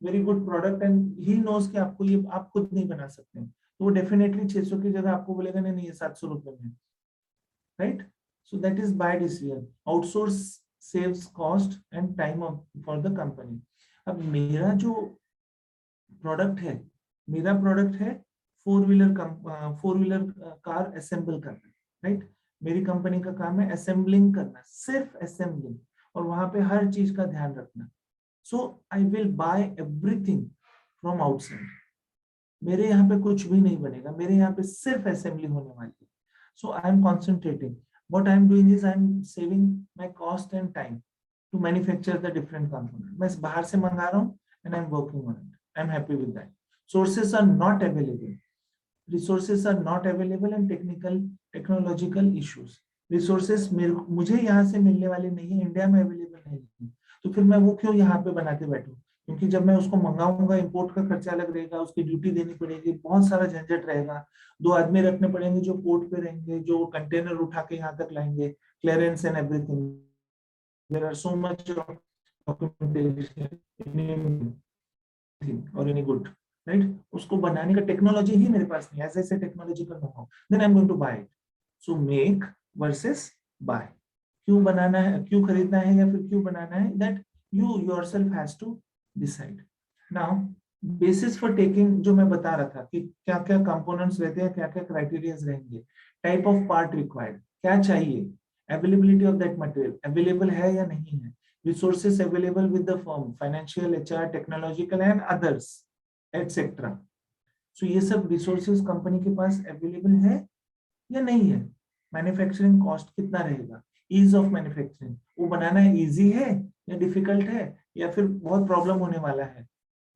very good product and he knows कि आपको ये आप खुद नहीं बना सकते, तो वो डेफिनेटली 600 की जगह आपको बोलेगा नहीं ये 700 रुपए में, right? So that is by decision. Outsource saves cost and time for the company. अब मेरा जो प्रोडक्ट है, मेरा प्रोडक्ट है फोर व्हीलर कार असेंबल करना, राइट. मेरी कंपनी का काम है असेंबलिंग करना, सिर्फ असेंबलिंग, और वहां पे हर चीज का ध्यान रखना. So I will buy everything from outside. मेरे यहाँ पे कुछ भी नहीं बनेगा, मेरे यहाँ पे सिर्फ असेंबली होने वाली है. So I am concentrating. What I am doing is I am saving my cost and time to manufacture the different component. मैं बाहर से मंगा रहा हूँ and I am working on it. I am happy with that. Sources are not available. Resources are not available and technological issues. Resources मुझे यहाँ से मिलने वाले नहीं है, इंडिया में अवेलेबल नहीं है, तो फिर मैं वो क्यों यहाँ पे बना के बैठूं? क्योंकि जब मैं उसको मंगाऊंगा इंपोर्ट का खर्चा अलग रहेगा, उसकी ड्यूटी देनी पड़ेगी, बहुत सारा झंझट रहेगा, 2 आदमी रखने पड़ेंगे जो पोर्ट पे रहेंगे, जो कंटेनर उठा के यहाँ तक लाएंगे, clearance and everything. There are so much documentation और एनी गुड, राइट. उसको बनाने का टेक्नोलॉजी ही मेरे पास नहीं, ऐसे technological know how, then I am going to buy it. So make versus buy. क्यों बनाना है, क्यों खरीदना है या फिर क्यों बनाना है, that you yourself has to decide. Now basis for taking, जो मैं बता रहा था कि क्या क्या कंपोनेंट्स रहते हैं, क्या क्या क्राइटेरियाज रहेंगे, टाइप ऑफ पार्ट रिक्वायर्ड, क्या चाहिए, availability of that material, available है या नहीं है, resources available with the firm, financial, HR, technological and others etcetera. So ये सब रिसोर्सेज कंपनी के पास अवेलेबल है या नहीं है, मैन्युफैक्चरिंग कॉस्ट कितना रहेगा, ईज ऑफ मैन्युफैक्चरिंग, वो बनाना इजी है या डिफिकल्ट है या फिर बहुत प्रॉब्लम होने वाला है,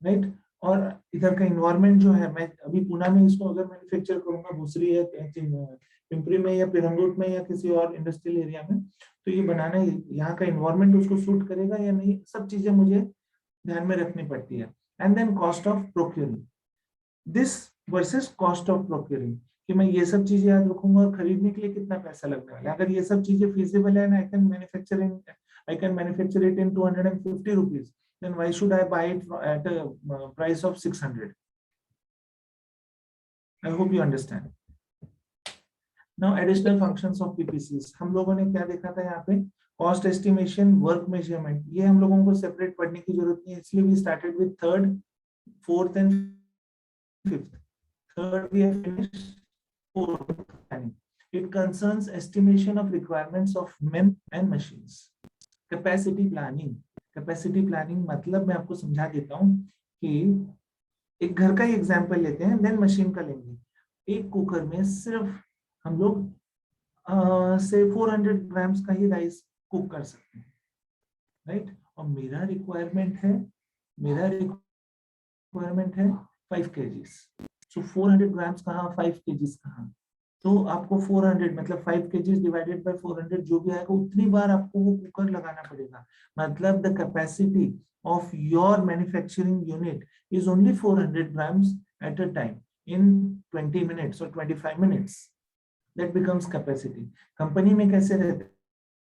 राइट. और इधर का इन्वायरमेंट जो है, मैं अभी पुणे में इसको अगर मैन्युफैक्चर करूंगा, भूसरी है पिंपरी में या पिरंगुट में या किसी और इंडस्ट्रियल एरिया में, तो ये बनाना, यहाँ का इन्वायरमेंट उसको सूट करेगा या नहीं, सब चीजें मुझे ध्यान में रखनी पड़ती है. And then cost of procuring, this versus cost of procuring, कि मैं ये सब चीजें याद रखूंगा और खरीदने के लिए कितना पैसा लगने वाला है. अगर ये सब चीजें feasible है, I can manufacture it in 250 rupees, then why should I buy it at a price of 600? I hope you understand. Now additional functions of PPCs, हम लोगों ने क्या देखा था यहाँ पे, कॉस्ट एस्टिमेशन, वर्क मेजरमेंट, ये हम लोगों को सेपरेट पढ़ने की जरूरत नहीं है, इसलिए we started with 3rd, 4th and 5th. 3rd we have finished. 4th planning. It concerns estimation of requirements of men and machines. Capacity planning. Capacity planning मतलब मैं आपको समझा देता हूँ कि एक घर का ही एग्जाम्पल लेते हैं, देन मशीन का लेंगे. एक कुकर में सिर्फ हम लोग से 400 ग्राम्स का ही राइस कुक कर सकते हैं, राइट. और मेरा रिक्वायरमेंट है 5 kgs. सो 400 ग्राम्स कहाँ, 5 kgs कहाँ, तो आपको 400 मतलब 5 kgs डिवाइडेड बाय 400 जो भी आएगा उतनी बार आपको वो कुकर लगाना पड़ेगा. मतलब the capacity of your manufacturing unit is only 400 grams at a time in 20 minutes और 25 minutes. That becomes capacity. Company में कैसे रहता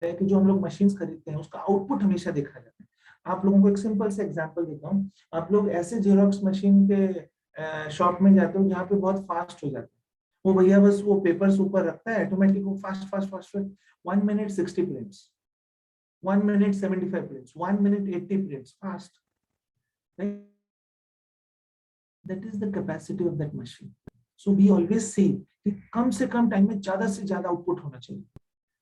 है कि जो हम लोग मशीन्स खरीदते हैं उसका आउटपुट हमेशा देखा जाता है. आप लोगों को एक सिंपल से एग्जांपल देता हूँ. आप लोग ऐसे जेरोक्स मशीन के शॉप में जाते हो जहाँ पे बहुत फास्ट हो जाता है, वो भैया बस वो पेपर्स ऊपर रखता है, ऑटोमेटिक वो fast fast fast 1 minute 60 prints, 1 minute 75 prints, 1 minute 80 prints, fast, right? That is the capacity of that machine. So we always say कि कम से कम टाइम में ज्यादा से ज्यादा आउटपुट होना चाहिए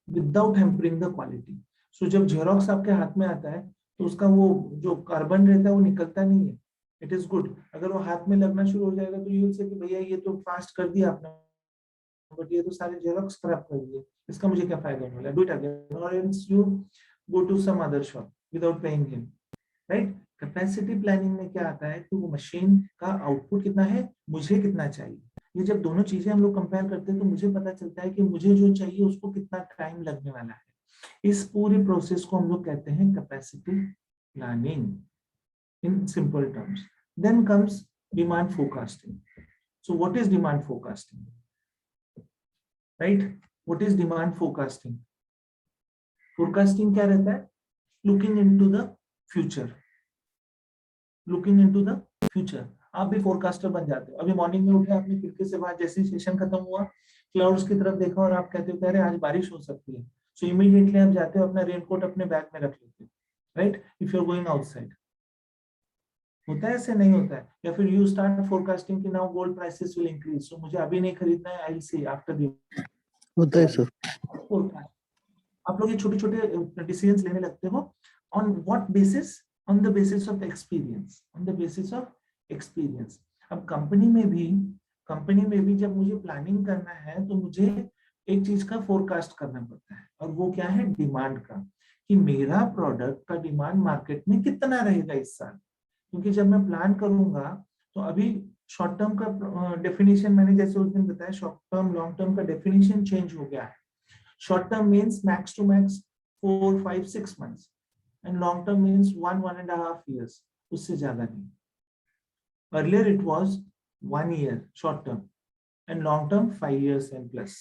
विदाउट हैम्परिंग द क्वालिटी. सो जब जेरोक्स आपके हाथ में आता है तो उसका वो जो कार्बन रहता है वो निकलता नहीं है. It is good. अगर वो हाथ में लगना शुरू हो जाएगा तो यू से कि भैया ये तो फास्ट कर दिया आपने, बट ये तो सारे जेरोक्स खराब कर दिए, इसका मुझे क्या फायदा होने वाला है. Do it again or else you go to some other shop without paying him, right. Capacity planning में क्या आता है कि वो मशीन का आउटपुट कितना है, मुझे कितना चाहिए. ये जब दोनों चीजें हम लोग कंपेयर करते हैं तो मुझे पता चलता है कि मुझे जो चाहिए उसको कितना टाइम लगने वाला है. इस पूरी प्रोसेस को हम लोग कहते हैं capacity planning in simple terms. Then comes demand forecasting. So what is demand forecasting, right? What is demand forecasting? Forecasting क्या रहता है? Looking into the future. Looking into the future. आप भी फोरकास्टर बन जाते हो. अभी मॉर्निंग में उठे, आपने खिड़की से बाहर जैसे ही सेशन खत्म हुआ क्लाउड्स की तरफ देखा और आप कहते हो अरे आज बारिश हो सकती है. सो इमीडिएटली आप जाते हो अपना रेनकोट अपने बैग में रख लेते हो, right? If you are going outside. होता है ऐसे? नहीं होता है. या फिर यू स्टार्ट फोरकास्टिंग कि now gold prices will increase, so मुझे अभी नहीं खरीदना है, I will see after the होता है सर. फोरकास्ट. आप लोग ये छोटे छोटे डिसीजंस लेने लगते हो. On what basis? On the basis of experience. On the basis of experience. अब कंपनी में भी जब मुझे प्लानिंग करना है तो मुझे एक चीज का फोरकास्ट करना पड़ता है, और वो क्या है? डिमांड का. कि मेरा प्रोडक्ट का डिमांड मार्केट में कितना रहेगा इस साल. क्योंकि जब मैं प्लान करूंगा तो अभी शॉर्ट टर्म का डेफिनेशन मैंने जैसे उस दिन बताया, शॉर्ट टर्म लॉन्ग टर्म का डेफिनेशन चेंज हो गया है. Short term means max to max 4, 5, 6 months and long term means 1.5 years. उससे ज्यादा नहीं. Earlier it was 1 year short term and long term 5 years and plus.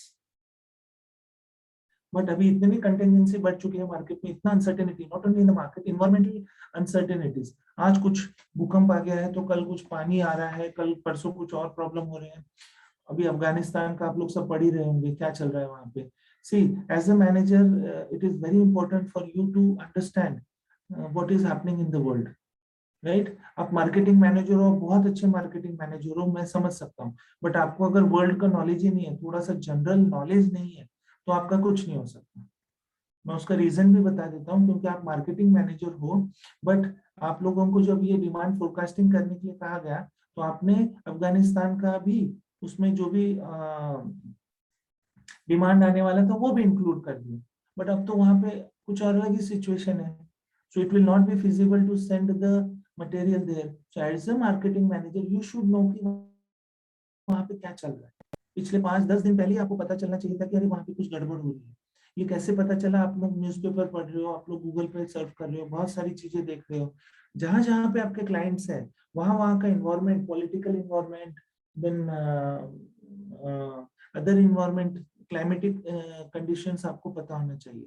But अभी इतनी कंटेंजेंसी बढ़ चुकी है मार्केट में, इतना uncertainty, not only in the market, environmental uncertainties. आज कुछ भूकंप आ गया है तो कल कुछ पानी आ रहा है, कल परसों कुछ और प्रॉब्लम हो रहे हैं. अभी अफगानिस्तान का आप लोग सब पढ़ ही रहे होंगे क्या चल रहा है वहां पे. See, as a manager, it is very important for you to understand what is happening in the world, right? आप मार्केटिंग मैनेजर हो, बहुत अच्छे मार्केटिंग मैनेजर हो, मैं समझ सकता हूँ. बट आपको अगर वर्ल्ड का नॉलेज ही नहीं है, थोड़ा सा जनरल नॉलेज नहीं है, तो आपका कुछ नहीं हो सकता. मैं उसका रीजन भी बता देता हूँ. क्योंकि आप मार्केटिंग मैनेजर हो, बट आप लोगों को जब ये डिमांड फोरकास्टिंग करने के लिए कहा गया तो आपने अफगानिस्तान का भी, उसमें जो भी डिमांड आने वाला था वो भी इंक्लूड कर दिया. बट अब तो वहां पे कुछ अलग ही सिचुएशन है. So it will not be feasible to send the material there. So as a marketing manager you should know कि वहां पे क्या चल रहा है. पिछले 5-10 दिन पहले आपको पता चलना चाहिए था कि अरे वहां पे कुछ गड़बड़ हो रही है. ये कैसे पता चला? आप लोग न्यूज़पेपर पढ़ रहे हो, आप लोग गूगल पे सर्च कर रहे हो, बहुत सारी चीजें देख रहे हो. जहां जहां पे आपके क्लाइंट्स हैं वहां का environment, political environment, then other environment, climatic conditions आपको पता होना चाहिए.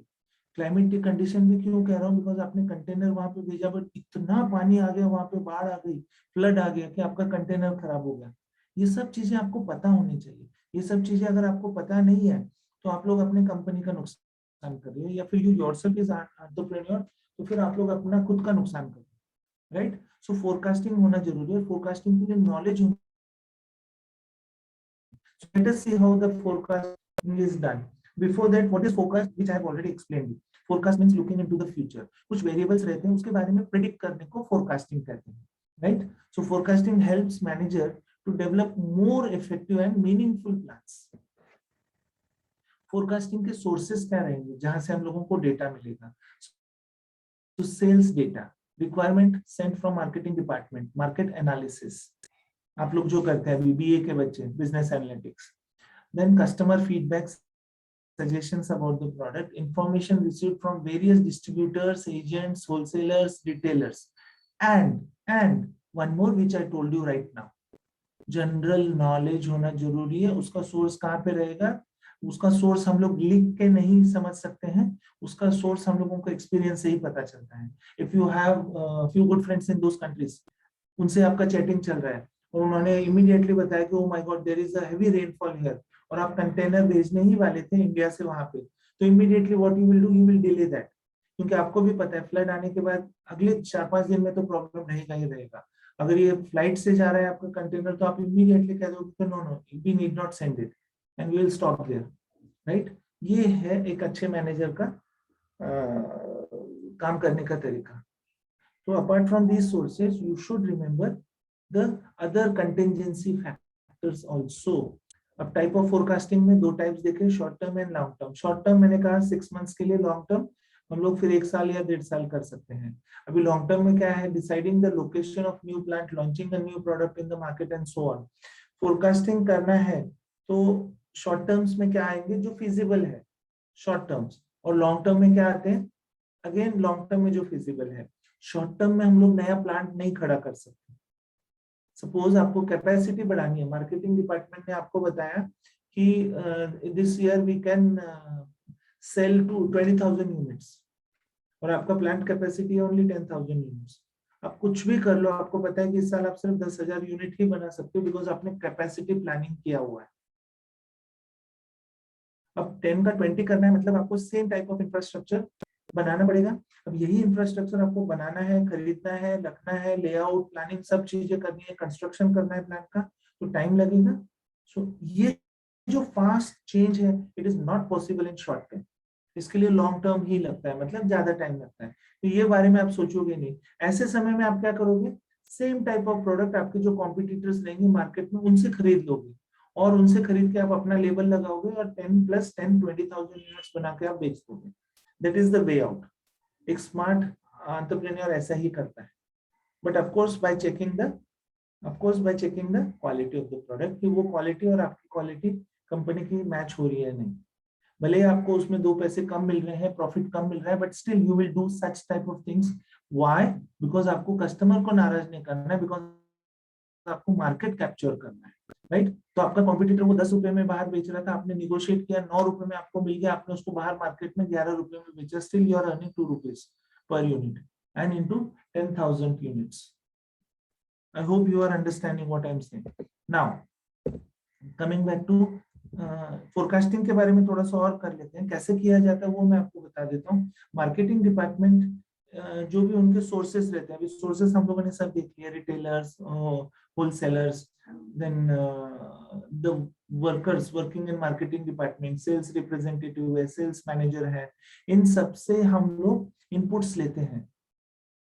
क्लाइमेटिक कंडीशन भी क्यों कह रहा हूँ? बिकॉज आपने कंटेनर वहां पे भेजा बट इतना पानी आ गया, वहां पे बाढ़ आ गई, फ्लड आ गया कि आपका कंटेनर खराब हो गया. ये सब चीजें आपको पता होनी चाहिए. ये सब चीजें अगर आपको पता नहीं है तो आप लोग अपने कंपनी का नुकसान कर रहे हो, या फिर यू योरसेल्फ इज एंटरप्रेन्योर, तो फिर आप लोग अपना खुद का नुकसान कर रहे हो, राइट? सो फोरकास्टिंग होना जरूरी है. फोरकास्टिंग के लिए नॉलेज होना. So let us see how the forecasting is done. Before that, what is forecast, which I have already explained. Forecast means looking into the future. कुछ variables रहते हैं, उसके बारे में predict करने को forecasting कहते हैं, right? So forecasting helps manager to develop more effective and meaningful plans. Forecasting के sources क्या रहेंगे जहां से हम लोगों को data मिलेगा? So sales data, requirement sent from marketing department, market analysis. आप लोग जो करते हैं बीबीए के बच्चे, business analytics. Then customer feedback, suggestions about the product, information received from various distributors, agents, wholesalers, retailers, and one more which I told you right now, general knowledge होना जरूरी है. उसका सोर्स कहाँ पे रहेगा? उसका सोर्स हम लोग लिख के नहीं समझ सकते हैं, उसका सोर्स हम लोगों को एक्सपीरियंस से ही पता चलता है. If you have few good friends in those countries, उनसे आपका चैटिंग चल रहा है और उन्होंने इमीडिएटली बताया कि oh my God there is a heavy rainfall here, और आप कंटेनर भेजने ही वाले थे इंडिया से वहां पे, तो immediately what you will do, you will delay that, क्योंकि आपको भी पता है फ्लड आने के बाद अगले 4-5 दिन में तो प्रॉब्लम रहेगा ही रहेगा। अगर ये फ्लाइट से जा रहा है आपका कंटेनर, तो आप इमीडिएटली कह दोगे no no we need not send it and we will stop there, right. ये है एक अच्छे मैनेजर का काम करने का तरीका। तो apart from these sources you should remember the other contingency factors also. अब टाइप ऑफ फोरकास्टिंग में दो टाइप्स देखे, short term and long term. Short term मैंने कहा 6 मंथ्स के लिए, लॉन्ग टर्म हम लोग फिर 1 साल या 1.5 साल कर सकते हैं। अभी लॉन्ग टर्म में क्या है, deciding the location of new plant, launching a new product in the market and so on. Forecasting करना है तो शॉर्ट टर्म्स में क्या आएंगे, जो फिजिबल है शॉर्ट टर्म्स, और लॉन्ग टर्म में क्या आते हैं, अगेन लॉन्ग टर्म में जो फिजिबल है। शॉर्ट टर्म में हम लोग नया प्लांट नहीं खड़ा कर सकते। सपोज आपको कैपेसिटी बढ़ानी है, मार्केटिंग डिपार्टमेंट ने आपको बताया कि this year we can sell to 20,000 units, और आपका प्लांट कैपेसिटी है ओनली 10,000 यूनिट्स। आप कुछ भी कर लो, आपको पता है कि इस साल आप सिर्फ 10,000 यूनिट ही बना सकते हो, बिकॉज आपने कैपेसिटी प्लानिंग किया हुआ है। अब 10 का 20 करना है, मतलब आपको सेम टाइप ऑफ इंफ्रास्ट्रक्चर बनाना पड़ेगा। अब यही इंफ्रास्ट्रक्चर आपको बनाना है, खरीदना है, रखना है, लेआउट प्लानिंग सब चीजें करनी है, कंस्ट्रक्शन करना है प्लान का, तो टाइम लगेगा। सो ये जो फास्ट चेंज है, it is not possible in short term. इसके लिए लॉन्ग टर्म ही लगता है, मतलब ज्यादा टाइम लगता है। तो ये बारे में आप सोचोगे नहीं। ऐसे समय में आप क्या करोगे, सेम टाइप ऑफ प्रोडक्ट आपके जो कॉम्पिटिटर्स रहेंगे मार्केट में, उनसे खरीद लोगे, और उनसे खरीद के आप अपना लेबल लगाओगे, और 10 + 10 20,000 यूनिट्स बना के आप बेच दोगे। That is the way out. एक स्मार्ट एंटरप्रेन्योर ऐसा ही करता है, but of course buy checking the quality of the product, कि वो क्वालिटी और आपकी क्वालिटी कंपनी की मैच हो रही है नहीं। भले ही आपको उसमें 2 पैसे कम मिल रहे हैं, प्रॉफिट कम मिल रहा है, but still you will do such type of things. Why? Because आपको कस्टमर को नाराज नहीं करना है, बिकॉज आपको मार्केट कैप्चर करना है, राइट। तो आपका कॉम्पिटिटर वो 10 रुपए में बाहर बेच रहा था, आपने निगोशिएट किया, 9 रुपए में आपको मिल गया, आपने उसको बाहर मार्केट में 11 रुपए में बेचा, still you are earning 2 rupees per unit and into 10,000 units. I hope you are understanding what I am saying. Now, coming back to forecasting के बारे में थोड़ा सा और कर लेते हैं, कैसे किया जाता है वो मैं आपको बता देता हूँ। मार्केटिंग डिपार्टमेंट जो भी उनके सोर्सेस रहते हैं, अभी सोर्सेस हम लोगों ने सब देख लिया, retailers, wholesalers, then the workers working in marketing department, sales representative है, सेल्स मैनेजर है, इन सबसे हम लोग इनपुट्स लेते हैं।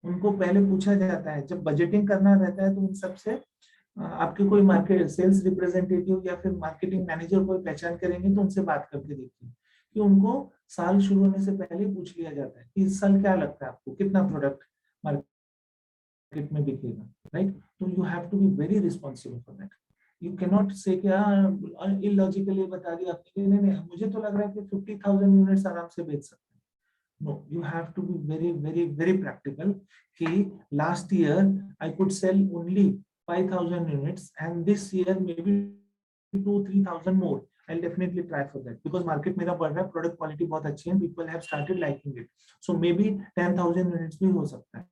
उनको पहले पूछा जाता है, जब बजटिंग करना रहता है तो उन सबसे आपके कोई मार्केट सेल्स रिप्रेजेंटेटिव या फिर मार्केटिंग मैनेजर कोई पहचान करेंगे, तो उनसे बात करके देखिए, कि उनको साल शुरू होने से पहले पूछ लिया जाता है कि इस साल क्या लगता है आपको, कितना प्रोडक्ट मार्केट में बिकेगा, राइट। तो you have to be very responsible for that. You can not say क्या इलॉजिकली बता दिया आपने, नहीं मुझे तो लग रहा है कि 50,000 यूनिट्स आराम से बेच सकते हैं। No, you have to be very, very, very practical. कि last year I could sell only 5,000 units, and this year maybe 2-3,000 more. I'll definitely try for that because market मेरा बढ़ रहा है, product quality बहुत अच्छी है, people have started liking it. So maybe 10,000 units भी हो सकता है,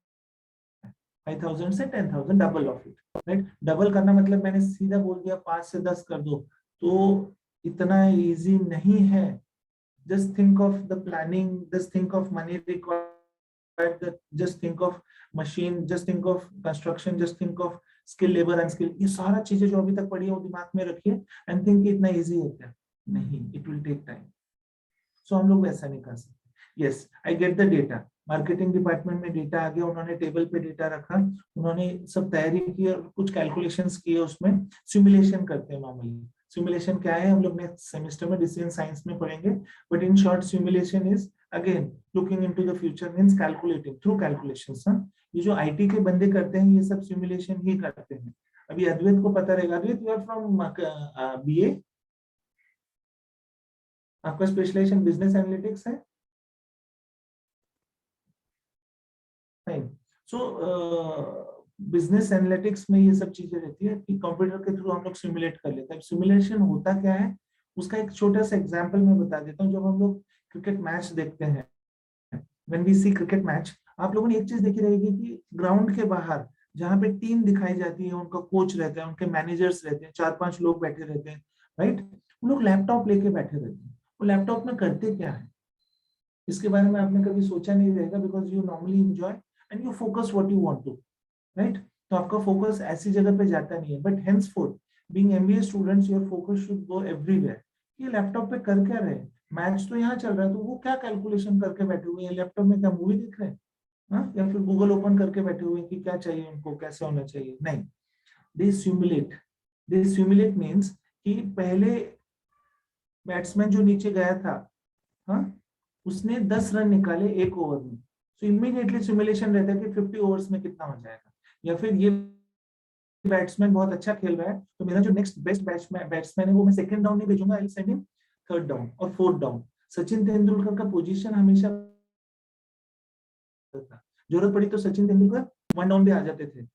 5,000 से 10,000, double of it, right? Double करना मतलब मैंने सीधा बोल दिया 5 से 10 कर दो, तो इतना easy नहीं है। Just think of the planning, just think of money required, just think of machine, just think of construction, just think of skill, labor and skill। ये सारा चीजें जो अभी तक पढ़ी है वो दिमाग में रखिए and think कि इतना easy है क्या? नहीं, it will take time। So हम लोग वैसा नहीं कर सकते। Yes, I get the data। Marketing department में डेटा आ गया, उन्होंने टेबल पे डेटा रखा, उन्होंने सब तैयारी की और कुछ कैलकुलेशंस किए, उसमें सिमुलेशन करते हैं नॉर्मली। सिमुलेशन क्या है हम लोग नेक्स्ट सेमेस्टर में डिसीजन साइंस में पढ़ेंगे, but in short simulation is again looking into the future, means calculating through calculations. ये जो आईटी के बंदे करते हैं ये सब सिमुलेशन ही करते हैं। अभी अद्वैत को पता रहेगा, अद्वैत यू आर फ्रॉम बीए, आपका स्पेशलाइजेशन बिजनेस एनालिटिक्स है, फाइन। सो बिजनेस एनालिटिक्स में ये सब चीजें रहती है कि कंप्यूटर के थ्रू हम लोग सिमुलेट कर लेते हैं। सिमुलेशन होता क्या है उसका एक छोटा सा एग्जांपल मैं बता देता हूँ। जब हम लोग क्रिकेट मैच देखते हैं, when we see cricket match, आप लोगों ने एक चीज देखी रहेगी कि ग्राउंड के बाहर जहाँ पे टीम दिखाई जाती है, उनका कोच रहता है, उनके मैनेजर्स रहते हैं, 4-5 लोग बैठे रहते हैं, राइट। वो लोग लैपटॉप लेके बैठे रहते हैं। वो लैपटॉप में करते क्या है इसके बारे में आपने कभी सोचा नहीं रहेगा, because you normally enjoy and you focus what you want to, right. तो आपका फोकस ऐसी जगह पे जाता नहीं है, but henceforth being MBA students your focus should go everywhere। ये लैपटॉप पे कर क्या रहे, मैच तो यहाँ चल रहा है तो वो क्या कैलकुलेशन करके बैठे हुए हैं लैपटॉप में, क्या मूवी देख रहे हैं, हाँ, या फिर गूगल ओपन करके बैठे हुए हैं कि क्या चाहिए उनको, कैसे होना चाहिए, नहीं। दे सिमुलेट मीन्स कि पहले बैट्समैन जो नीचे गया था, हाँ, उसने 10 रन निकाले एक ओवर में, तो इमीडिएटली सिमुलेशन रहता है कि 50 ओवर्स में कितना हो जाएगा। या फिर ये बैट्समैन बहुत अच्छा खेल रहा है तो मेरा जो नेक्स्ट बेस्ट बैट्समैन है वो मैं सेकंड डाउन नहीं भेजूंगा, I will send him third down और फोर्थ डाउन। सचिन तेंदुलकर का पोजीशन हमेशा था, जरूरत पड़ी तो सचिन तेंदुलकर वन डाउन भी आ जाते थे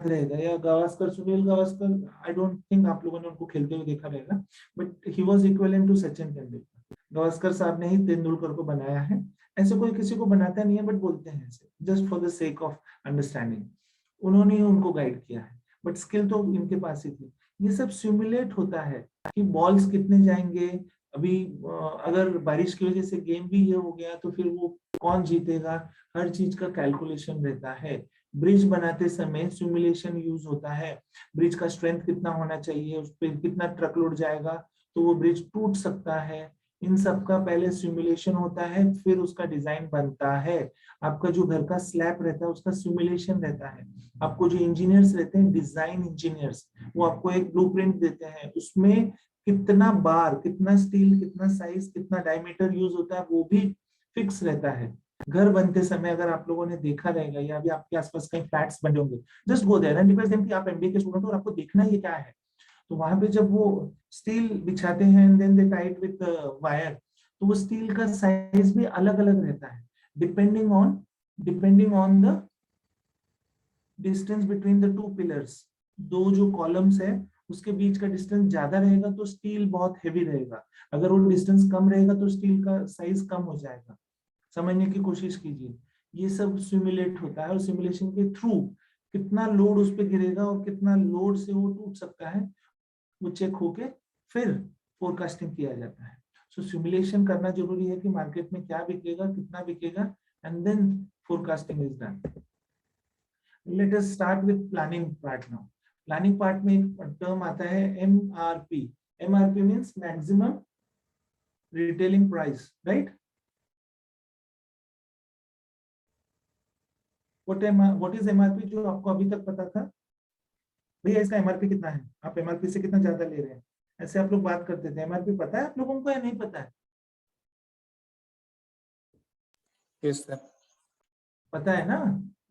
रहेगा, या Gavaskar, Sunil Gavaskar, I don't think आप लोगों ने उनको खेलते हुए देखा रहेगा, but he was equivalent to Sachin Tendulkar. Gavaskar साहब ने ही तेंदुलकर को बनाया है, ऐसे कोई किसी को बनाता नहीं है, बट बोलते हैं ऐसे just for the sake of understanding. उन्होंने ही उनको गाइड किया है, बट स्किल तो इनके पास ही थी। ये सब सिमुलेट होता है कि बॉल्स कितने जाएंगे, अभी अगर बारिश की वजह से गेम भी ये हो गया तो फिर वो कौन जीतेगा, हर चीज का कैलकुलेशन रहता है। ब्रिज बनाते समय सिमुलेशन यूज होता है, ब्रिज का स्ट्रेंथ कितना होना चाहिए, उस पर कितना ट्रक लोड जाएगा तो वो ब्रिज टूट सकता है, इन सब का पहले सिमुलेशन होता है, फिर उसका डिजाइन बनता है। आपका जो घर का स्लैब रहता है उसका सिमुलेशन रहता है। आपको जो इंजीनियर्स रहते हैं, डिजाइन इंजीनियर्स, वो आपको एक ब्लूप्रिंट देते हैं, उसमें कितना बार, कितना स्टील, कितना साइज, कितना डायमीटर यूज होता है वो भी फिक्स रहता है। घर बनते समय अगर आप लोगों ने देखा रहेगा या अभी आपके आसपास कहीं फ्लैट्स बने होंगे, just go there and represent कि आप एमबीए के स्टूडेंट हो और आपको देखना ये क्या है। तो वहां पे जब वो स्टील बिछाते हैं and then they tight with wire, तो वो स्टील का साइज भी अलग अलग रहता है depending on the distance between the two pillars. दो जो कॉलम्स है उसके बीच का डिस्टेंस ज्यादा रहेगा तो स्टील बहुत हेवी रहेगा, अगर वो डिस्टेंस कम रहेगा तो स्टील का साइज कम हो जाएगा। समझने की कोशिश कीजिए, ये सब सिमुलेट होता है और सिमुलेशन के थ्रू कितना लोड उस पर गिरेगा और कितना लोड से वो टूट सकता है वो चेक होके फिर फोरकास्टिंग किया जाता है। सो सिमुलेशन करना जरूरी है कि मार्केट में क्या बिकेगा, कितना बिकेगा, and then forecasting is done. Let us start with planning part now. Planning part में एक टर्म आता है MRP। MRP means maximum retailing price, right. What is MRP जो आपको अभी तक पता था, भैया इसका MRP कितना है, आप MRP से कितना ज्यादा ले रहे हैं, ऐसे आप लोग बात करते थे। MRP पता है आप लोगों को या नहीं पता है? Yes, sir. पता है ना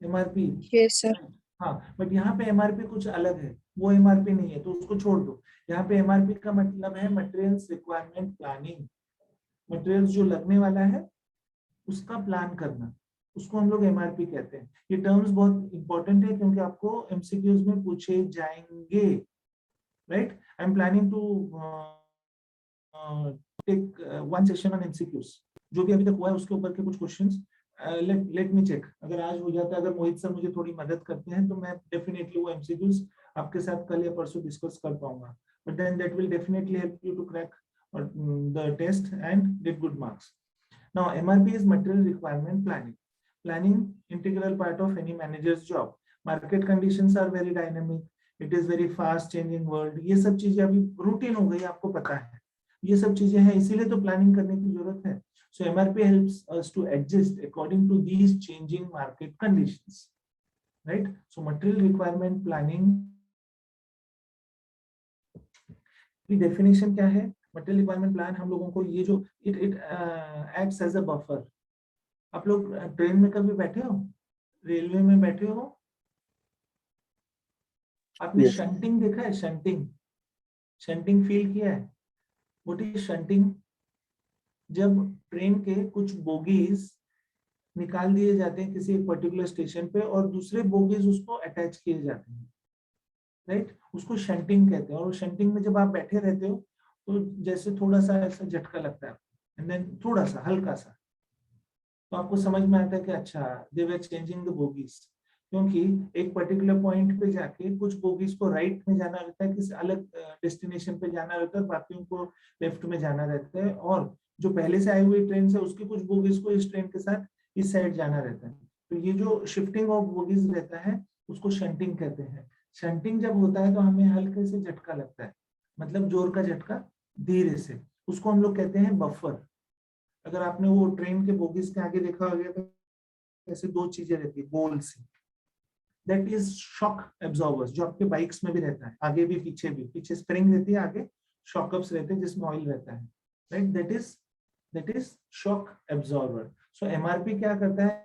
MRP? Yes, sir. हाँ, बट यहाँ पे MRP कुछ अलग है, वो MRP नहीं है तो उसको छोड़ दो। यहाँ पे MRP का मतलब है मटेरियल्स रिक्वायरमेंट प्लानिंग। मटेरियल्स जो लगने वाला है उसका प्लान करना, उसको हम लोग MRP कहते हैं। ये टर्म्स बहुत इंपॉर्टेंट है क्योंकि आपको MCQs में पूछे जाएंगे, right. I am planning to take one session on MCQs, जो भी अभी तक हुआ है उसके ऊपर के कुछ क्वेश्चंस। लेट मी चेक, अगर आज हो जाता है, अगर मोहित सर मुझे थोड़ी मदद करते हैं तो मैं डेफिनेटली वो MCQs आपके साथ कल या परसों डिस्कस कर पाऊंगा, but then that will definitely help you to crack the test and get good marks. Now MRP is material requirement planning. Planning integral part of any manager's job. Market conditions are very dynamic. It is very fast changing world. ये सब चीजें अभी रूटीन हो गई, आपको पता है ये सब चीजें हैं, इसीलिए तो प्लानिंग करने की जरूरत है। So MRP helps us to adjust according to these changing market conditions, right? So material requirement planning की definition क्या है? Material requirement plan हम लोगों को ये जो it acts as a buffer। आप लोग ट्रेन में कभी बैठे हो, रेलवे में बैठे हो, आपने Yes. शंटिंग देखा है? शंटिंग फील किया है? What is shunting? जब ट्रेन के कुछ बोगीज निकाल दिए जाते हैं किसी एक पर्टिकुलर स्टेशन पे और दूसरे बोगीज उसको अटैच किए जाते हैं, राइट, उसको शंटिंग कहते हैं। और शंटिंग में जब आप बैठे रहते हो तो जैसे थोड़ा सा ऐसा झटका लगता है एंड देन थोड़ा सा हल्का सा, तो आपको समझ में आता है कि अच्छा दे वर चेंजिंग द बोगीज। क्योंकि एक पर्टिकुलर पॉइंट पे जाके कुछ बोगीज को राइट में जाना रहता है, किसी अलग डेस्टिनेशन पे जाना रहता है, बाकियों को लेफ्ट में जाना रहता है, और जो पहले से आई हुई ट्रेन से उसकी कुछ बोगीज को इस ट्रेन के साथ इस साइड जाना रहता है। तो ये जो शिफ्टिंग ऑफ बोगीज रहता है उसको शंटिंग कहते हैं। शंटिंग जब होता है तो हमें हल्के से झटका लगता है, मतलब जोर का झटका धीरे से, उसको हम लोग कहते हैं बफर। अगर आपने वो ट्रेन के बोगीज के आगे देखा होगा तो ऐसे दो चीजें रहती है गोल सी, दैट इज शॉक एब्जॉर्बर्स, जो आपके बाइक्स में भी रहता है, आगे भी पीछे भी, पीछे स्प्रिंग रहती है, आगे शॉकअप्स रहते हैं जिसमें ऑयल रहता है, right, that is shock absorber. So MRP क्या करता है,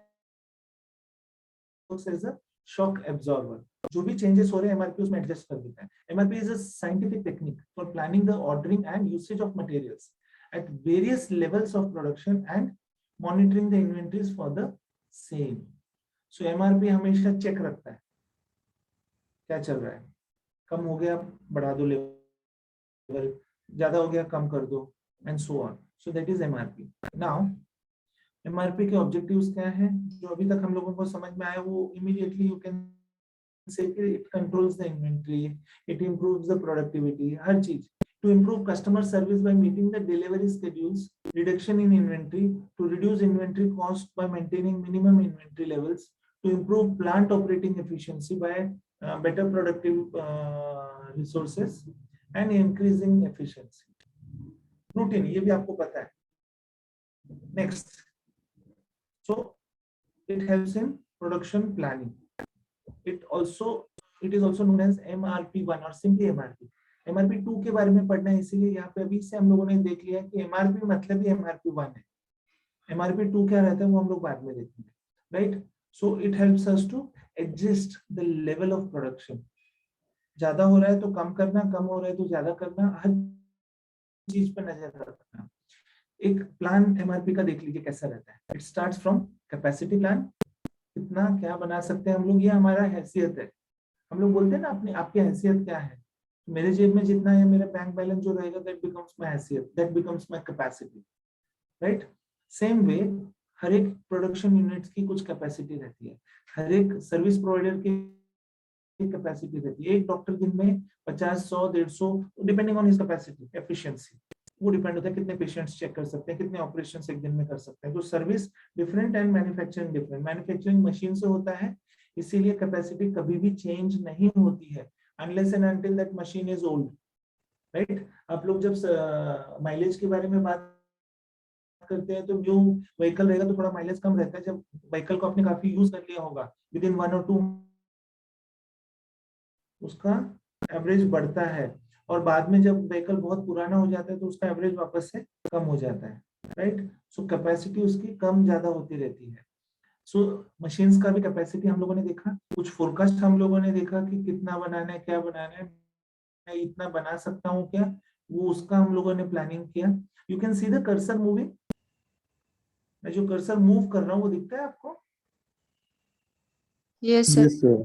शॉक एब्जॉर्बर, जो भी चेंजेस हो रहे हैं एमआरपी उसमें एडजस्ट कर देता है। MRP is a scientific technique for planning the ordering and usage of materials at various levels of production and monitoring the inventories for the same. So MRP हमेशा चेक रखता है क्या चल रहा है, कम हो गया बढ़ा दो लेवल, ज्यादा हो गया कम कर दो, and so on. So that is MRP. Now MRP के ऑब्जेक्टिव्स क्या है, जो अभी तक हम लोगों को समझ में आया वो immediately you can say it controls the inventory, it improves the productivity, हर चीज to improve customer service by meeting the delivery schedules, reduction in inventory, to reduce inventory cost by maintaining minimum inventory levels, to improve plant operating efficiency by better productive resources and increasing efficiency. Routine, ये भी आपको पता है. Next, so it helps in production planning. It is also known as MRP1 or simply MRP. MRP2 के बारे में पढ़ना है, इसीलिए यहाँ पे अभी से हम लोगों ने देख लिया कि MRP मतलब ही MRP1 है। MRP2 क्या रहता है वो हम लोग बाद में देखेंगे, right? So it helps us to adjust the level of production. ज्यादा हो रहा है तो कम करना, कम हो रहा है तो ज्यादा करना, हर चीज पर नजर रखना। एक प्लान MRP का देख लीजिए कैसा रहता है। It starts from capacity plan, कितना क्या बना सकते हैं हम लोग, ये हमारा हैसियत है। हम लोग बोलते हैं ना अपनी आपकी हैसियत क्या है, मेरे जेब में जितना है, मेरा बैंक बैलेंस जो रहेगा, दैट बिकम्स माय हैसियत, that becomes my capacity, right? Same way हर एक प्रोडक्शन यूनिट्स की कुछ कैपेसिटी रहती है, हर एक सर्विस प्रोवाइडर की कैपेसिटी रहती है। एक डॉक्टर दिन में 50, 100, 150 depending on his capacity, efficiency, वो डिपेंड होता है कितने पेशेंट्स चेक कर सकते हैं, कितने ऑपरेशंस एक दिन में कर सकते हैं। तो service different and manufacturing different. Manufacturing machine से होता है, इसीलिए कैपेसिटी कभी भी चेंज नहीं होती है unless and until that machine is old, right? आप लोग जब माइलेज के बारे में बात करते हैं तो न्यू व्हीकल रहेगा तो थोड़ा माइलेज कम रहता है। जब व्हीकल को आपने काफी यूज कर लिया होगा, विद इन 1 और 2 उसका एवरेज बढ़ता है, और बाद में जब व्हीकल बहुत पुराना हो जाता है तो उसका एवरेज वापस से कम हो जाता है, राइट? सो कैपेसिटी उसकी कम ज्यादा होती रहती है। सो मशीन्स का भी कैपेसिटी हम लोगों ने देखा, कुछ फोरकास्ट हम लोगों ने देखा कि कितना बनाना है, क्या बनाना है, मैं इतना बना सकता हूँ क्या, वो उसका हम लोगों ने प्लानिंग किया। You can see the cursor moving, मैं जो कर्सर मूव कर रहा हूँ वो दिखता है आपको? Yes, sir. Yes, sir.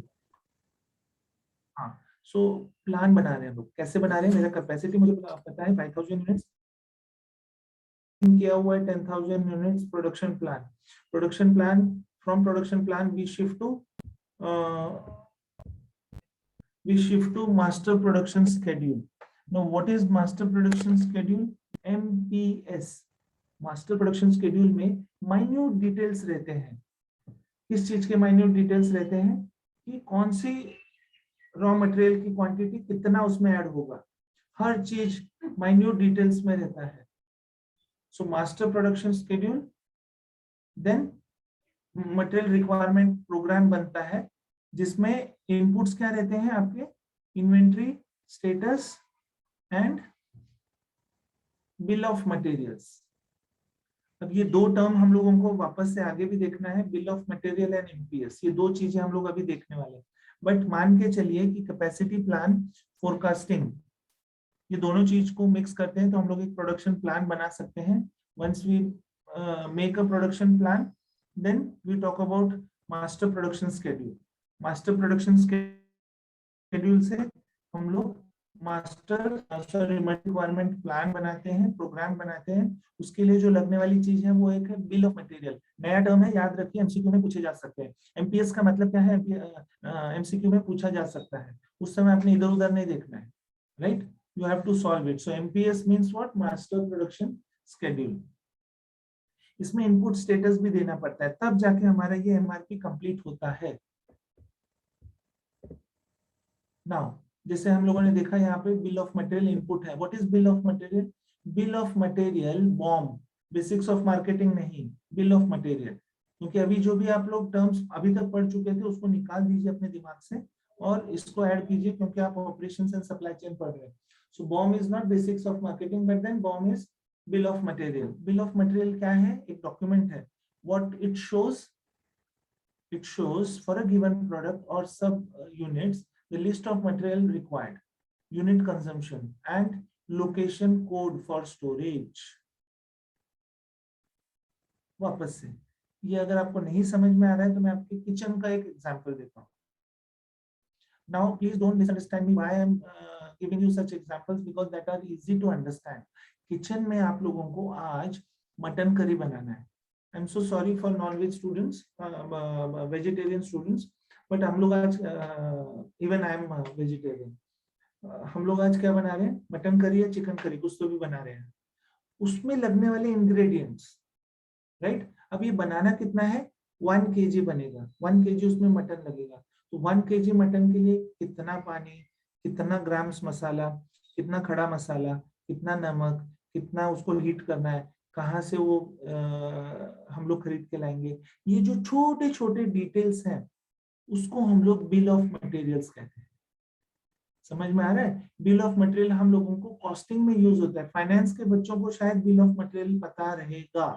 हाँ, सो प्लान बना रहे हैं लोग, कैसे बना रहे हैं, मेरा कैपेसिटी मुझे पता है 5000 यूनिट्स किया हुआ है, 10,000 units production plan. Production plan, from production plan we shift to master production schedule. Now what is master production schedule? MPS, master production schedule में minute details रहते हैं। किस चीज के minute details रहते हैं कि कौन सी रॉ मटेरियल की क्वांटिटी कितना उसमें ऐड होगा, हर चीज minute details में रहता है। So master production schedule, then material requirement program बनता है जिसमें इनपुट्स क्या रहते हैं आपके, inventory status and bill of materials. अब ये दो टर्म हम लोगों को वापस से आगे भी देखना है, bill of material and MPS, ये दो चीजें हम लोग अभी देखने वाले हैं। बट मान के चलिए कि कैपेसिटी प्लान, फोरकास्टिंग, ये दोनों चीज को मिक्स करते हैं तो हम लोग एक प्रोडक्शन प्लान बना सकते हैं। Once we make a production plan, then we talk about master production schedule. Master production schedule से हम लोग मास्टर सॉरी रिक्वायरमेंट प्लान बनाते हैं, प्रोग्राम बनाते हैं। उसके लिए जो लगने वाली चीज है वो एक है बिल ऑफ मटेरियल। नया टर्म है, याद रखिए, एमसीक्यू में पूछे जा सकते हैं। एमपीएस का मतलब क्या है? एमसीक्यू में पूछा जा सकता है, उस समय आपने इधर उधर नहीं देखना है, right? You have to solve it. So MPS means what? Master production schedule. इसमें इनपुट स्टेटस भी देना पड़ता है, तब जाके हमारा ये एमआरपी कंप्लीट होता है। नाउ जैसे हम लोगों ने देखा यहाँ पे बिल ऑफ मटेरियल इनपुट है। What is bill of material? Bill of material BOM, basics of marketing नहीं, बिल ऑफ मटेरियल। क्योंकि अभी जो भी आप लोग टर्म्स अभी तक पढ़ चुके थे उसको निकाल दीजिए अपने दिमाग से और इसको ऐड कीजिए, क्योंकि आप ऑपरेशंस एंड सप्लाई चेन पढ़ रहे हैं। So BOM is not basics of marketing, but then BOM is bill of material. Bill of material क्या है? एक डॉक्यूमेंट है। What it shows? It shows for a given product or sub units the list of material required, unit consumption and location code for storage. वापस से, ये अगर आपको नहीं समझ में आ रहा है तो मैं आपके किचन का एक एग्जांपल देता हूँ। Now please don't misunderstand me why I am giving you such examples, because that are easy to understand. Kitchen में आप लोगों को आज मटन करी बनाना है। I'm so sorry for non-veg students, vegetarian students, but हम लोग आज even I am vegetarian. हम लोग आज क्या बना रहे हैं? मटन करी या चिकन करी, कुछ तो भी बना रहे हैं। उसमें लगने वाले इंग्रेडिएंट्स, राइट? अब ये बनाना कितना है? 1 kg बनेगा, 1 kg उसमें मटन लगेगा। तो 1 kg मटन के लिए कितना पानी, कितना ग्राम्स मसाला, कितना खड़ा मसाला, कितना नमक, कितना उसको हीट करना है, कहाँ से वो हम लोग खरीद के लाएंगे, ये जो छोटे छोटे डिटेल्स हैं उसको हम लोग बिल ऑफ मटेरियल्स कहते हैं। समझ में आ रहा है? बिल ऑफ मटेरियल हम लोगों को कॉस्टिंग में यूज होता है। फाइनेंस के बच्चों को शायद बिल ऑफ मटेरियल पता रहेगा,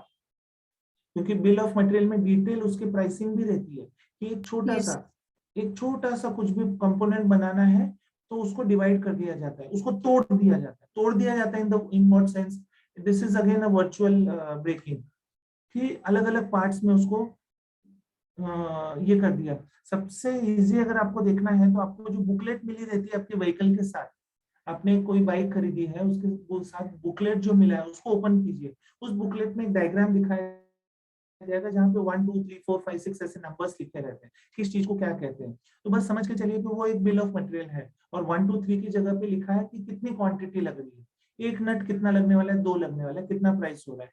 क्योंकि बिल ऑफ मटेरियल में डिटेल उसकी प्राइसिंग भी रहती है कि एक छोटा सा कुछ भी कंपोनेंट बनाना है तो उसको डिवाइड कर दिया जाता है, उसको तोड़ दिया जाता है in what sense? This is again a virtual breaking, कि अलग अलग पार्ट्स में उसको ये कर दिया। सबसे इजी अगर आपको देखना है तो आपको जो बुकलेट मिली रहती है आपके व्हीकल के साथ, आपने कोई बाइक खरीदी है उसके साथ बुकलेट जो मिला है उसको ओपन कीजिए। उस बुकलेट में एक डायग्राम दिखाया जाएगा जहाँ पे 1 2 3 4 5 6 ऐसे नंबर्स लिखे रहते हैं, किस चीज को क्या कहते हैं। तो बस समझ के चलिए कि वो एक बिल ऑफ मटेरियल है, और 1 2 3 की जगह पे लिखा है कि कितनी क्वांटिटी लग रही है, एक नट कितना लगने वाला है, 2 लगने वाला है, कितना प्राइस हो रहा है,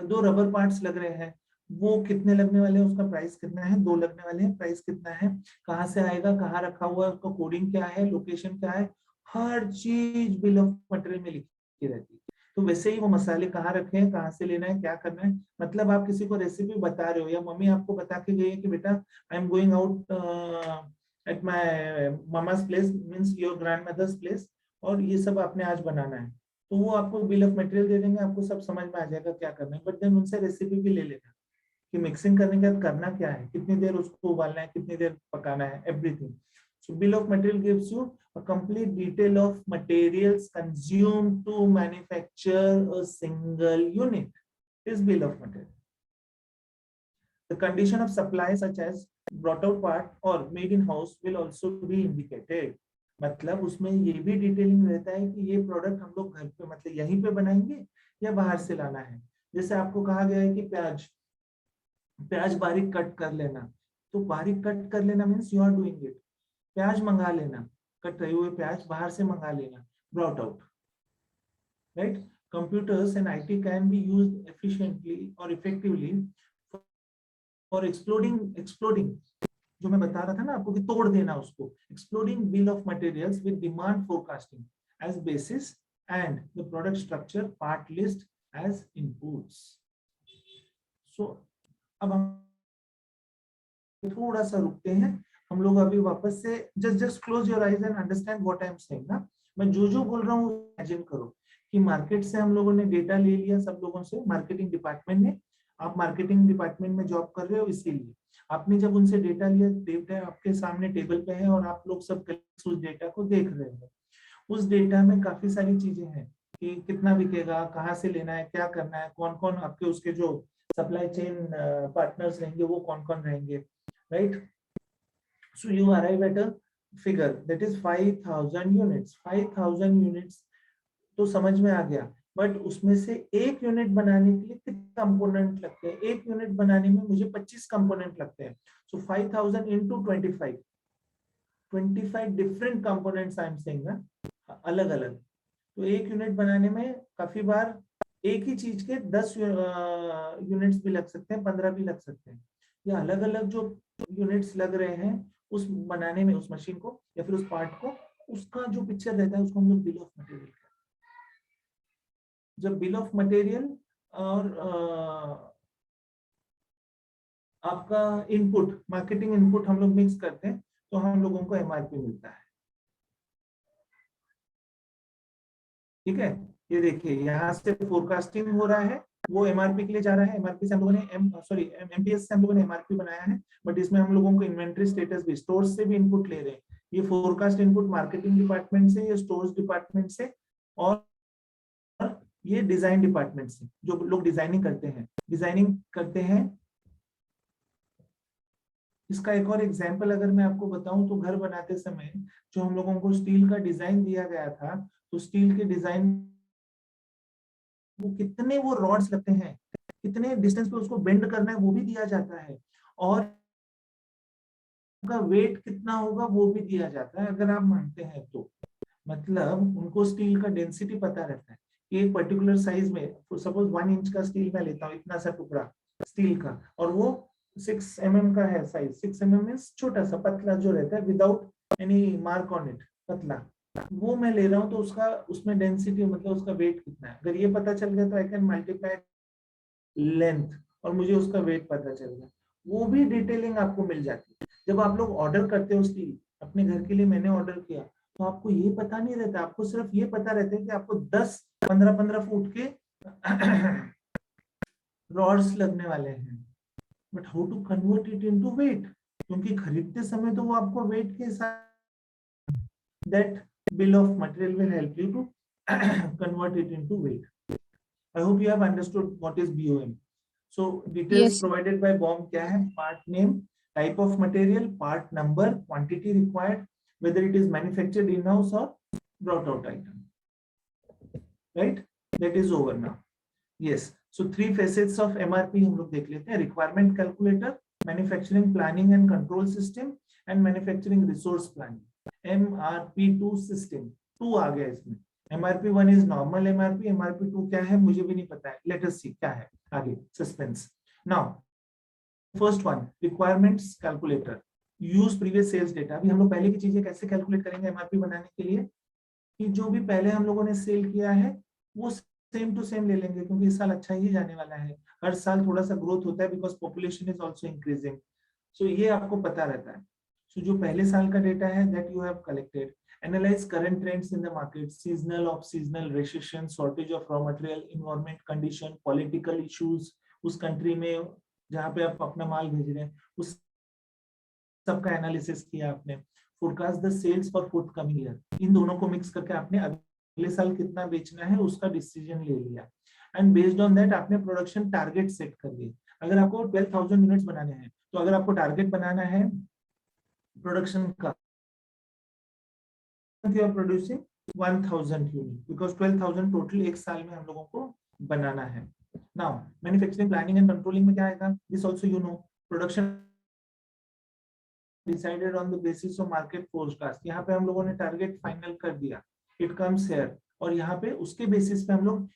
2 रबर पार्ट्स लग रहे हैं, वो कितने लगने वाले हैं, उसका प्राइस कितना है, 2 लगने वाले हैं, प्राइस कितना है, कहाँ से आएगा, कहाँ रखा हुआ है, उसका कोडिंग क्या है, लोकेशन क्या है, हर चीज बिल ऑफ मटेरियल में लिखी रहती है। तो वैसे ही वो मसाले कहाँ रखे हैं, कहाँ से लेना है, क्या करना है। मतलब आप किसी को रेसिपी बता रहे हो या मम्मी आपको बता के गई है कि बेटा I am going out at my mama's प्लेस, मीन्स योर ग्रैंड मदर्स प्लेस, और ये सब आपने आज बनाना है, तो वो आपको बिल ऑफ मटेरियल दे देंगे, आपको सब समझ में आ जाएगा क्या करना है। बट देन उनसे रेसिपी भी ले लेना कि मिक्सिंग करने के बाद करना क्या है, कितनी देर उसको उबालना है, कितनी देर पकाना है, everything. So bill of material gives you a complete detail of materials consumed to manufacture a single unit. Is bill of material. The condition of supply such as brought out part or made in house will also be indicated. मतलब उसमें ये भी डिटेलिंग रहता है कि ये प्रोडक्ट हम लोग घर पे मतलब यहीं पे बनाएंगे या बाहर से लाना है। जैसे आपको कहा गया है कि प्याज बारीक कट कर लेना, तो बारीक कट कर लेना means you are doing it. प्याज मंगा लेना, कट रहे हुए प्याज बाहर से मंगा लेना, brought out, right? Computers and IT can be used efficiently और इफेक्टिवली फॉर एक्सप्लोडिंग जो मैं बता रहा था ना आपको कि तोड़ देना उसको, exploding bill of materials with demand forecasting as basis and the product structure part list as inputs. So अब हम थोड़ा सा रुकते हैं, हम लोग अभी वापस से just close your eyes and understand what I am saying ना। मैं जो बोल रहा हूँ इमेजिन करो कि मार्केट से हम लोगों ने डेटा ले लिया, सब लोगों से, मार्केटिंग डिपार्टमेंट ने, आप मार्केटिंग डिपार्टमेंट में जॉब कर रहे हो, इसीलिए आपने जब उनसे डेटा लिया, डेटा आपके सामने टेबल पे है और आप लोग सब उस डेटा को देख रहे हो। उस डेटा में काफी सारी चीजें हैं कि कितना बिकेगा, कहाँ से लेना है, क्या करना है, कौन कौन आपके उसके जो सप्लाई चेन पार्टनर्स रहेंगे वो कौन कौन रहेंगे, right? So you arrive at a figure that is 5000 units. 5000 units तो समझ में आ गया, बट उसमें से एक यूनिट बनाने के लिए कितने कंपोनेंट लगते हैं? एक यूनिट बनाने में मुझे 25 कंपोनेंट लगते हैं. सो 5000 into 25 different components I am saying ना, अलग अलग. तो एक यूनिट बनाने में काफी बार एक ही चीज के 10 यूनिट्स भी लग सकते हैं, 15 भी लग सकते हैं. या अलग अलग जो यूनिट्स लग रहे हैं उस बनाने में, उस मशीन को या फिर उस पार्ट को, उसका जो पिक्चर रहता है उसको हम लोग बिल ऑफ मटेरियल. जब बिल ऑफ मटेरियल और आपका इनपुट, मार्केटिंग इनपुट हम लोग मिक्स करते हैं तो हम लोगों को एमआरपी मिलता है. ठीक है, ये देखिए यहाँ से फोरकास्टिंग हो रहा है, वो एमआरपी के लिए जा रहा है. एमआरपी से हम लोगों ने एमपीएस से हम लोगों ने एमआरपी बनाया है, बट इसमें हम लोगों को इन्वेंट्री स्टेटस भी, स्टोर से भी इनपुट ले रहे हैं. ये फोरकास्ट इनपुट मार्केटिंग डिपार्टमेंट से, ये स्टोर्स डिपार्टमेंट से, और ये डिजाइन डिपार्टमेंट से, जो लोग डिजाइनिंग करते हैं. इसका एक और एग्जांपल अगर मैं आपको बताऊं तो घर बनाते समय जो हम लोगों को स्टील का डिजाइन दिया गया था, तो स्टील के डिजाइन वो कितने वो रॉड्स लगते हैं, कितने डिस्टेंस पे उसको बेंड करना है वो भी दिया जाता है, और उनका वेट कितना होगा वो भी दिया जाता है. अगर आप मानते हैं तो मतलब उनको स्टील का डेंसिटी पता रहता है कि एक पर्टिकुलर साइज में, सपोज 1 इंच का स्टील मैं लेता हूँ, इतना सा टुकड़ा स्टील का, और वो 6 mm का है साइज. 6 mm मींस छोटा सा पतला जो रहता है, without any mark on it, पतला, वो मैं ले रहा हूँ. तो उसका, उसमें डेंसिटी मतलब उसका वेट कितना है, अगर ये पता चल गया तो आई कैन मल्टीप्लाई लेंथ और मुझे उसका वेट पता चल गया. वो भी डिटेलिंग आपको मिल जाती है. जब आप लोग ऑर्डर करते हो स्टील, अपने घर के लिए मैंने ऑर्डर किया, तो आपको ये पता नहीं रहता, आपको सिर्फ ये पता रहता है कि आपको 10-15 फुट के रॉड्स लगने वाले हैं, but how to convert it into weight, क्योंकि खरीदते समय तो वो आपको वेट के साथ, that bill of material will help you to convert it into weight. I hope you have understood what is BOM. So details Yes. provided by BOM क्या है? Part name, type of material, part number, quantity required, whether it is manufactured in-house or brought out item. Right? That is over now. Yes. So 3 facets of MRP हम लोग देख लेते हैं. Requirement calculator, manufacturing planning and control system, and manufacturing resource planning. MRP2 system 2 आ गया इसमें. MRP1 is normal MRP, MRP2 क्या है मुझे भी नहीं पता है. Let us see क्या है आगे. Suspense. Now first one, requirements calculator. Use previous sales data. अभी हम लोग पहले की चीजें कैसे कैलकुलेट करेंगे MRP बनाने के लिए, कि जो भी पहले हम लोगों ने सेल किया है वो सेम टू सेम ले लेंगे, क्योंकि इस साल अच्छा ही जाने वाला है. हर साल थोड़ा सा ग्रोथ होता है because population is also increasing. So ये आपको पता रहता है. सो जो पहले साल का डेटा है that you have collected. Analyse current trends in the market, seasonal, of seasonal, rescission, shortage of raw material, environment condition, political issues उस कंट्री में जहाँ पे आप अपना माल भेज रहे हैं, उस सबका एनालिसिस किया आपने. Forecast the sales for forthcoming year, इन दोनों को मिक्स करके आपने अगले साल कितना बेचना है उसका डिसीजन ले लिया. एंड बेस्ड ऑन दैट आपने प्रोडक्शन टारगेट सेट कर दिए. अगर आपको 12,000 यूनिट्स बनाने हैं तो अगर आपको टारगेट बनाना है प्रोडक्शन का, you are producing 1000 unit because 12,000 total एक साल में हम लोगों को बनाना है. Now manufacturing planning and controlling में क्या आएगा, this also you know. Production decided on the basis of market forecast. यहाँ पे हम लोगों ने टारगेट फाइनल कर दिया, it comes here. और यहाँ पे उसके बेसिस पे हम लोग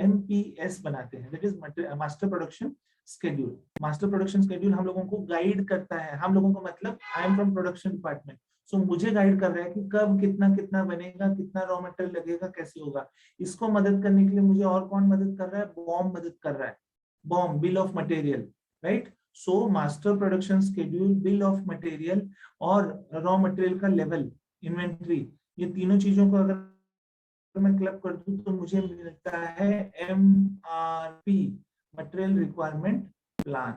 MPS बनाते हैं, that is master production schedule. Master production schedule हम लोगों को गाइड करता है. हम लोगों को मतलब I am from production department, so मुझे गाइड कर रहा है कि कब कितना कितना बनेगा, कितना रॉ मटेरियल लगेगा, कैसे होगा. इसको मदद करने के लिए मुझे और कौन मदद कर रहा है, बॉम मदद कर रहा है. BOM, bill of material, right. So master production schedule, bill of material और रॉ मटेरियल का लेवल, इन्वेंट्री, ये तीनों चीजों को अगर मैं क्लब कर दूं तो मुझे मिलता है MRP, material requirement plan.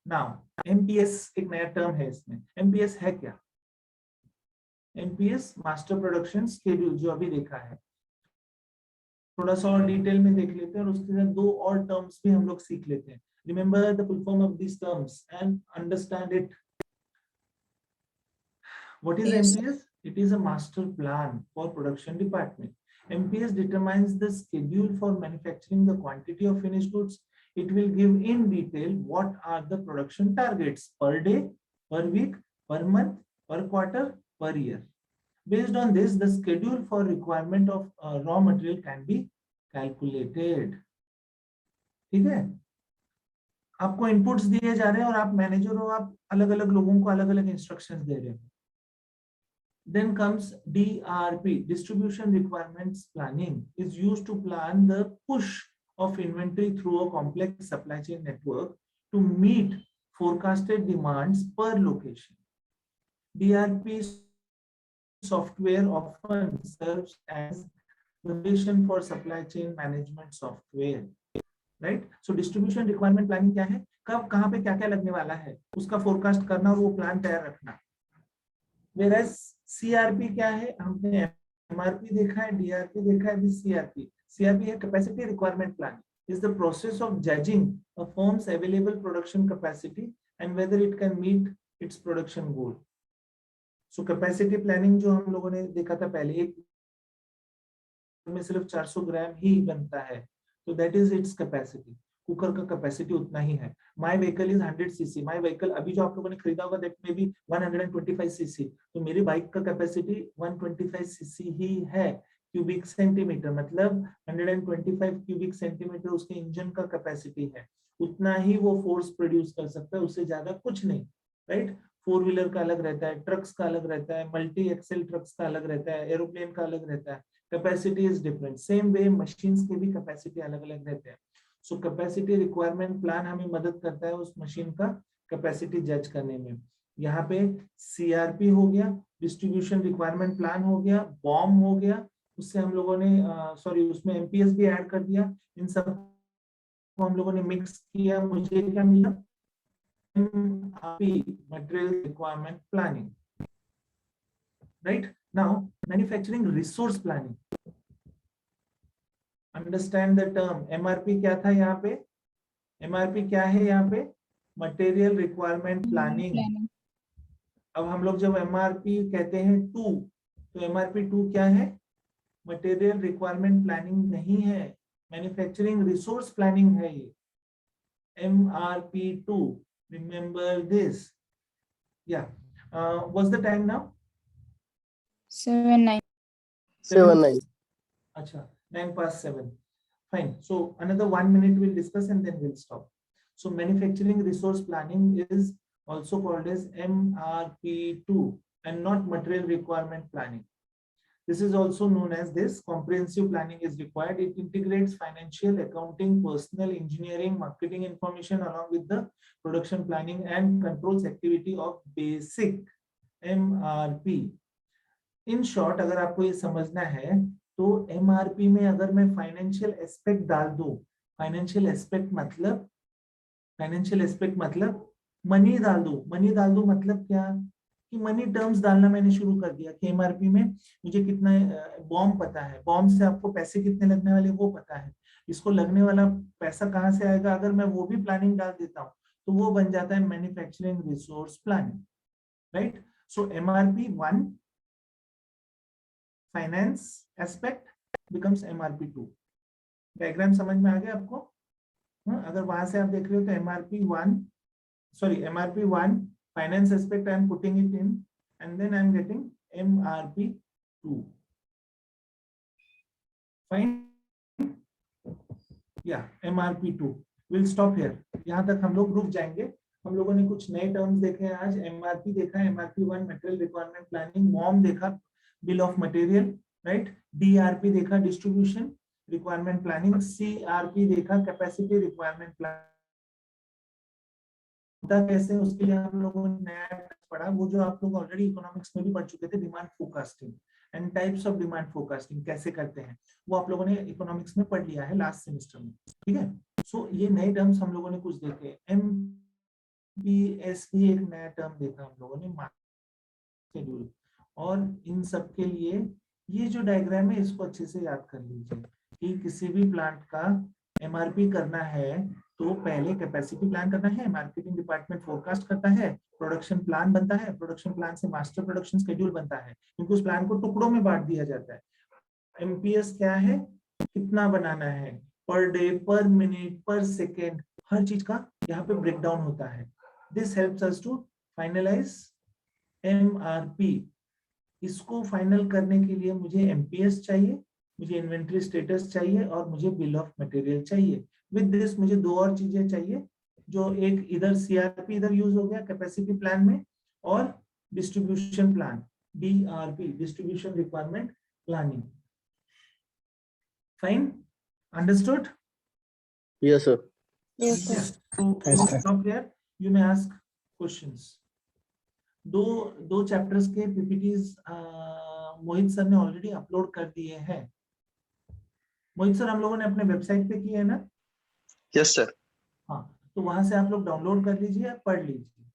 Now MPS एक नया टर्म है इसमें. MPS है क्या? MPS मास्टर प्रोडक्शन शेड्यूल जो अभी देखा है, थोड़ा सा और डिटेल में देख लेते हैं और उसके साथ 2 और टर्म्स भी हम लोग सीख लेते हैं. Remember the full form of these terms and understand it What is Yes. MPS? It is a master plan for production department. MPS determines the schedule for manufacturing the quantity of finished goods. It will give in detail what are the production targets per day, per week, per month, per quarter, per year. Based on this, the schedule for requirement of raw material can be calculated. ठीक है, आपको इनपुट्स दिए जा रहे हैं और आप मैनेजर हो, आप अलग अलग लोगों को अलग अलग इंस्ट्रक्शंस दे रहे हो. Then comes DRP, distribution requirements planning, is used to plan the push of inventory through a complex supply chain network to meet forecasted demands per location. DRP software often serves as the foundation for supply chain management software. Right? So distribution requirement planning क्या है? कब कहाँ पे क्या क्या लगने वाला है उसका फोरकास्ट करना और वो प्लान तैयार रखना. Whereas CRP क्या है? हमने MRP देखा है, DRP देखा है, अभी CRP. CRP है capacity requirement planning. Is the process of judging a firm's available production capacity and whether it can meet its production goal. So capacity planning जो हम लोगों ने देखा था पहले, एक में सिर्फ 400 ग्राम ही बनता है, तो that is its capacity. Cooker का कैपेसिटी उतना ही है. My vehicle is 100 CC. My vehicle अभी जो आप लोगों ने खरीदा होगा दैट मे बी 125 सीसी. तो मेरी बाइक का कैपेसिटी 125 सीसी ही है. क्यूबिक सेंटीमीटर मतलब 125 क्यूबिक सेंटीमीटर उसके इंजन का कैपेसिटी है. उतना ही वो फोर्स प्रोड्यूस कर सकता है, उससे ज्यादा कुछ नहीं. राइट? फोर व्हीलर का अलग रहता है, ट्रक्स का अलग रहता है, मल्टी एक्सेल ट्रक्स का अलग रहता है, एरोप्लेन का अलग रहता है. Capacity is different. Same way machines के भी कैपेसिटी अलग अलग रहते हैं. सो कैपेसिटी रिक्वायरमेंट प्लान हमें मदद करता है उस मशीन का कैपेसिटी जज करने में. यहाँ पे सीआरपी हो गया, डिस्ट्रीब्यूशन रिक्वायरमेंट प्लान हो गया, बॉम हो गया, उससे हम लोगों ने उसमें एमपीएस भी ऐड कर दिया. इन सब को हम लोगों ने मिक्स किया. मुझे क्या मिला? Material requirement planning. Right? Now manufacturing resource planning. Understand the term. MRP क्या था यहाँ पे? एमआरपी क्या है यहाँ पे? Material requirement planning. अब हम लोग जब एमआरपी कहते हैं 2, तो एमआरपी 2 क्या है? मटेरियल रिक्वायरमेंट प्लानिंग नहीं है, मैन्युफैक्चरिंग रिसोर्स प्लानिंग है ये. MRP 2, remember this. या व्हाट्स द टाइम नाउ? 7:09. 7:09. अच्छा, 7:09. Fine. So another 1 minute we'll discuss and then we'll stop. So manufacturing resource planning is also called as MRP2 and not material requirement planning. This is also known as this. Comprehensive planning is required. It integrates financial, accounting, personal, engineering, marketing information along with the production planning and controls activity of basic MRP. In short, अगर आपको ये समझना है तो एमआरपी में अगर मैं फाइनेंशियल एस्पेक्ट डाल दूं, फाइनेंशियल एस्पेक्ट मतलब मनी डाल दूं मतलब क्या कि मनी टर्म्स डालना मैंने शुरू कर दिया कि एमआरपी में मुझे कितना बॉम्ब पता है, बॉम्ब से आपको पैसे कितने लगने वाले वो पता है, इसको लगने वाला पैसा कहाँ से आएगा, अगर मैं वो भी प्लानिंग डाल देता हूँ तो वो बन जाता है manufacturing resource planning. Right? So MRP 1 finance aspect becomes MRP2. Diagram समझ में आ गया आपको? अगर वहां से आप देख रहे हो तो MRP1 finance aspect I am putting it in and then I am getting MRP2. Fine? या MRP2. Will stop here. यहां तक हम लोग रुक जाएंगे. हम लोगों ने कुछ नए टर्म्स देखे हैं आज. MRP देखा, MRP1 material requirement planning, BOM देखा, bill of material. Right? DRP देखा, डिस्ट्रीब्यूशन रिक्वायरमेंट प्लानिंग. सीआरपी देखा, कैपेसिटी रिक्वायरमेंट प्लानिंग. कैसे उसके लिए हम लोगों ने नया पढ़ा, वो जो आप लोग ऑलरेडी इकोनॉमिक्स में भी पढ़ चुके थे, demand forecasting and types of demand forecasting कैसे करते हैं, वो आप लोगों ने इकोनॉमिक्स में पढ़ लिया है लास्ट सेमेस्टर में. ठीक है? सो ये नए टर्म्स हम लोगों ने कुछ देखे. एमपीएस भी एक नया टर्म देखा हम लोगों ने, शेड्यूल. और इन सब के लिए ये जो डायग्राम है इसको अच्छे से याद कर लीजिए कि किसी भी प्लांट का एमआरपी करना है तो पहले कैपेसिटी प्लान करना है, मार्केटिंग डिपार्टमेंट फोरकास्ट करता है, प्रोडक्शन प्लान बनता है, प्रोडक्शन प्लान से मास्टर प्रोडक्शन शेड्यूल बनता है, क्योंकि उस प्लान को टुकड़ों में बांट दिया जाता है। एमपीएस क्या है, कितना बनाना है, पर डे, पर मिनट, पर सेकेंड, हर चीज का यहाँ पे ब्रेक डाउन होता है। This helps us to finalize MRP. इसको फाइनल करने के लिए मुझे एमपीएस चाहिए, मुझे इन्वेंट्री स्टेटस चाहिए और मुझे बिल ऑफ मटेरियल चाहिए। विद दिस मुझे दो और चीजें चाहिए, जो एक इधर सीआरपी इधर यूज हो गया कैपेसिटी प्लान में, और distribution plan, DRP, distribution requirement planning. Fine, understood? Yes, sir. Yes, sir. Yes, sir. Stop here. You may ask questions. दो चैप्टर्स के पीपीटीज मोहित सर ने ऑलरेडी अपलोड कर दिए हैं। मोहित सर, हम लोगों ने अपने वेबसाइट पे किए है ना? Yes, sir. हाँ, तो वहां से आप लोग डाउनलोड कर लीजिए, पढ़ लीजिए,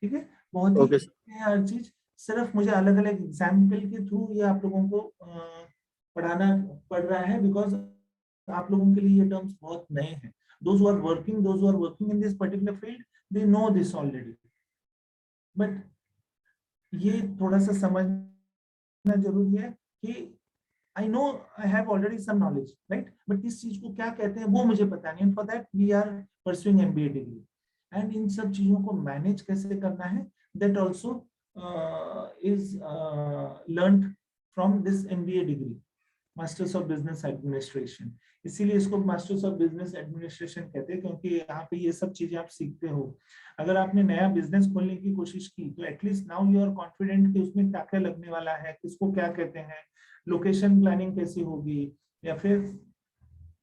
ठीक है? बहुत ही Okay, sir. easy है हर चीज, सिर्फ मुझे अलग अलग एग्जाम्पल के थ्रू ये आप लोगों को पढ़ाना पड़ रहा है, बिकॉज आप लोगों के लिए ये टर्म्स बहुत नए हैं। those who are working in this particular field, they know this already, but ये थोड़ा सा समझना जरूरी है कि I know I have already some knowledge, right? But इस चीज को क्या कहते हैं वो मुझे पता नहीं, and for that we are pursuing MBA degree, and इन सब चीजों को मैनेज कैसे करना है, that also is learned from this MBA degree, Masters of Business Administration। इसीलिए इसको मास्टर्स ऑफ बिजनेस एडमिनिस्ट्रेशन कहते हैं, क्योंकि यहाँ पे ये सब चीजें आप सीखते हो। अगर आपने नया बिजनेस खोलने की कोशिश की तो at least now you are confident कि उसमें क्या क्या लगने वाला है, किसको क्या कहते हैं, लोकेशन प्लानिंग कैसी होगी, या फिर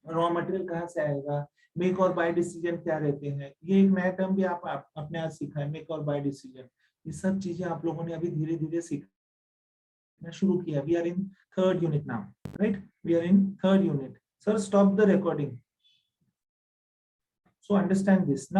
रॉ मटेरियल कहाँ से आएगा, मेक और बाय डिसीजन क्या रहते हैं। ये एक नया टर्म भी आप अपने आप सीखा है, मेक और बाय डिसीजन। ये सब चीजें आप लोगों ने अभी धीरे धीरे सीखना शुरू किया। We are in third unit now, right? We are in third unit. Sir, stop the recording. So understand this. Now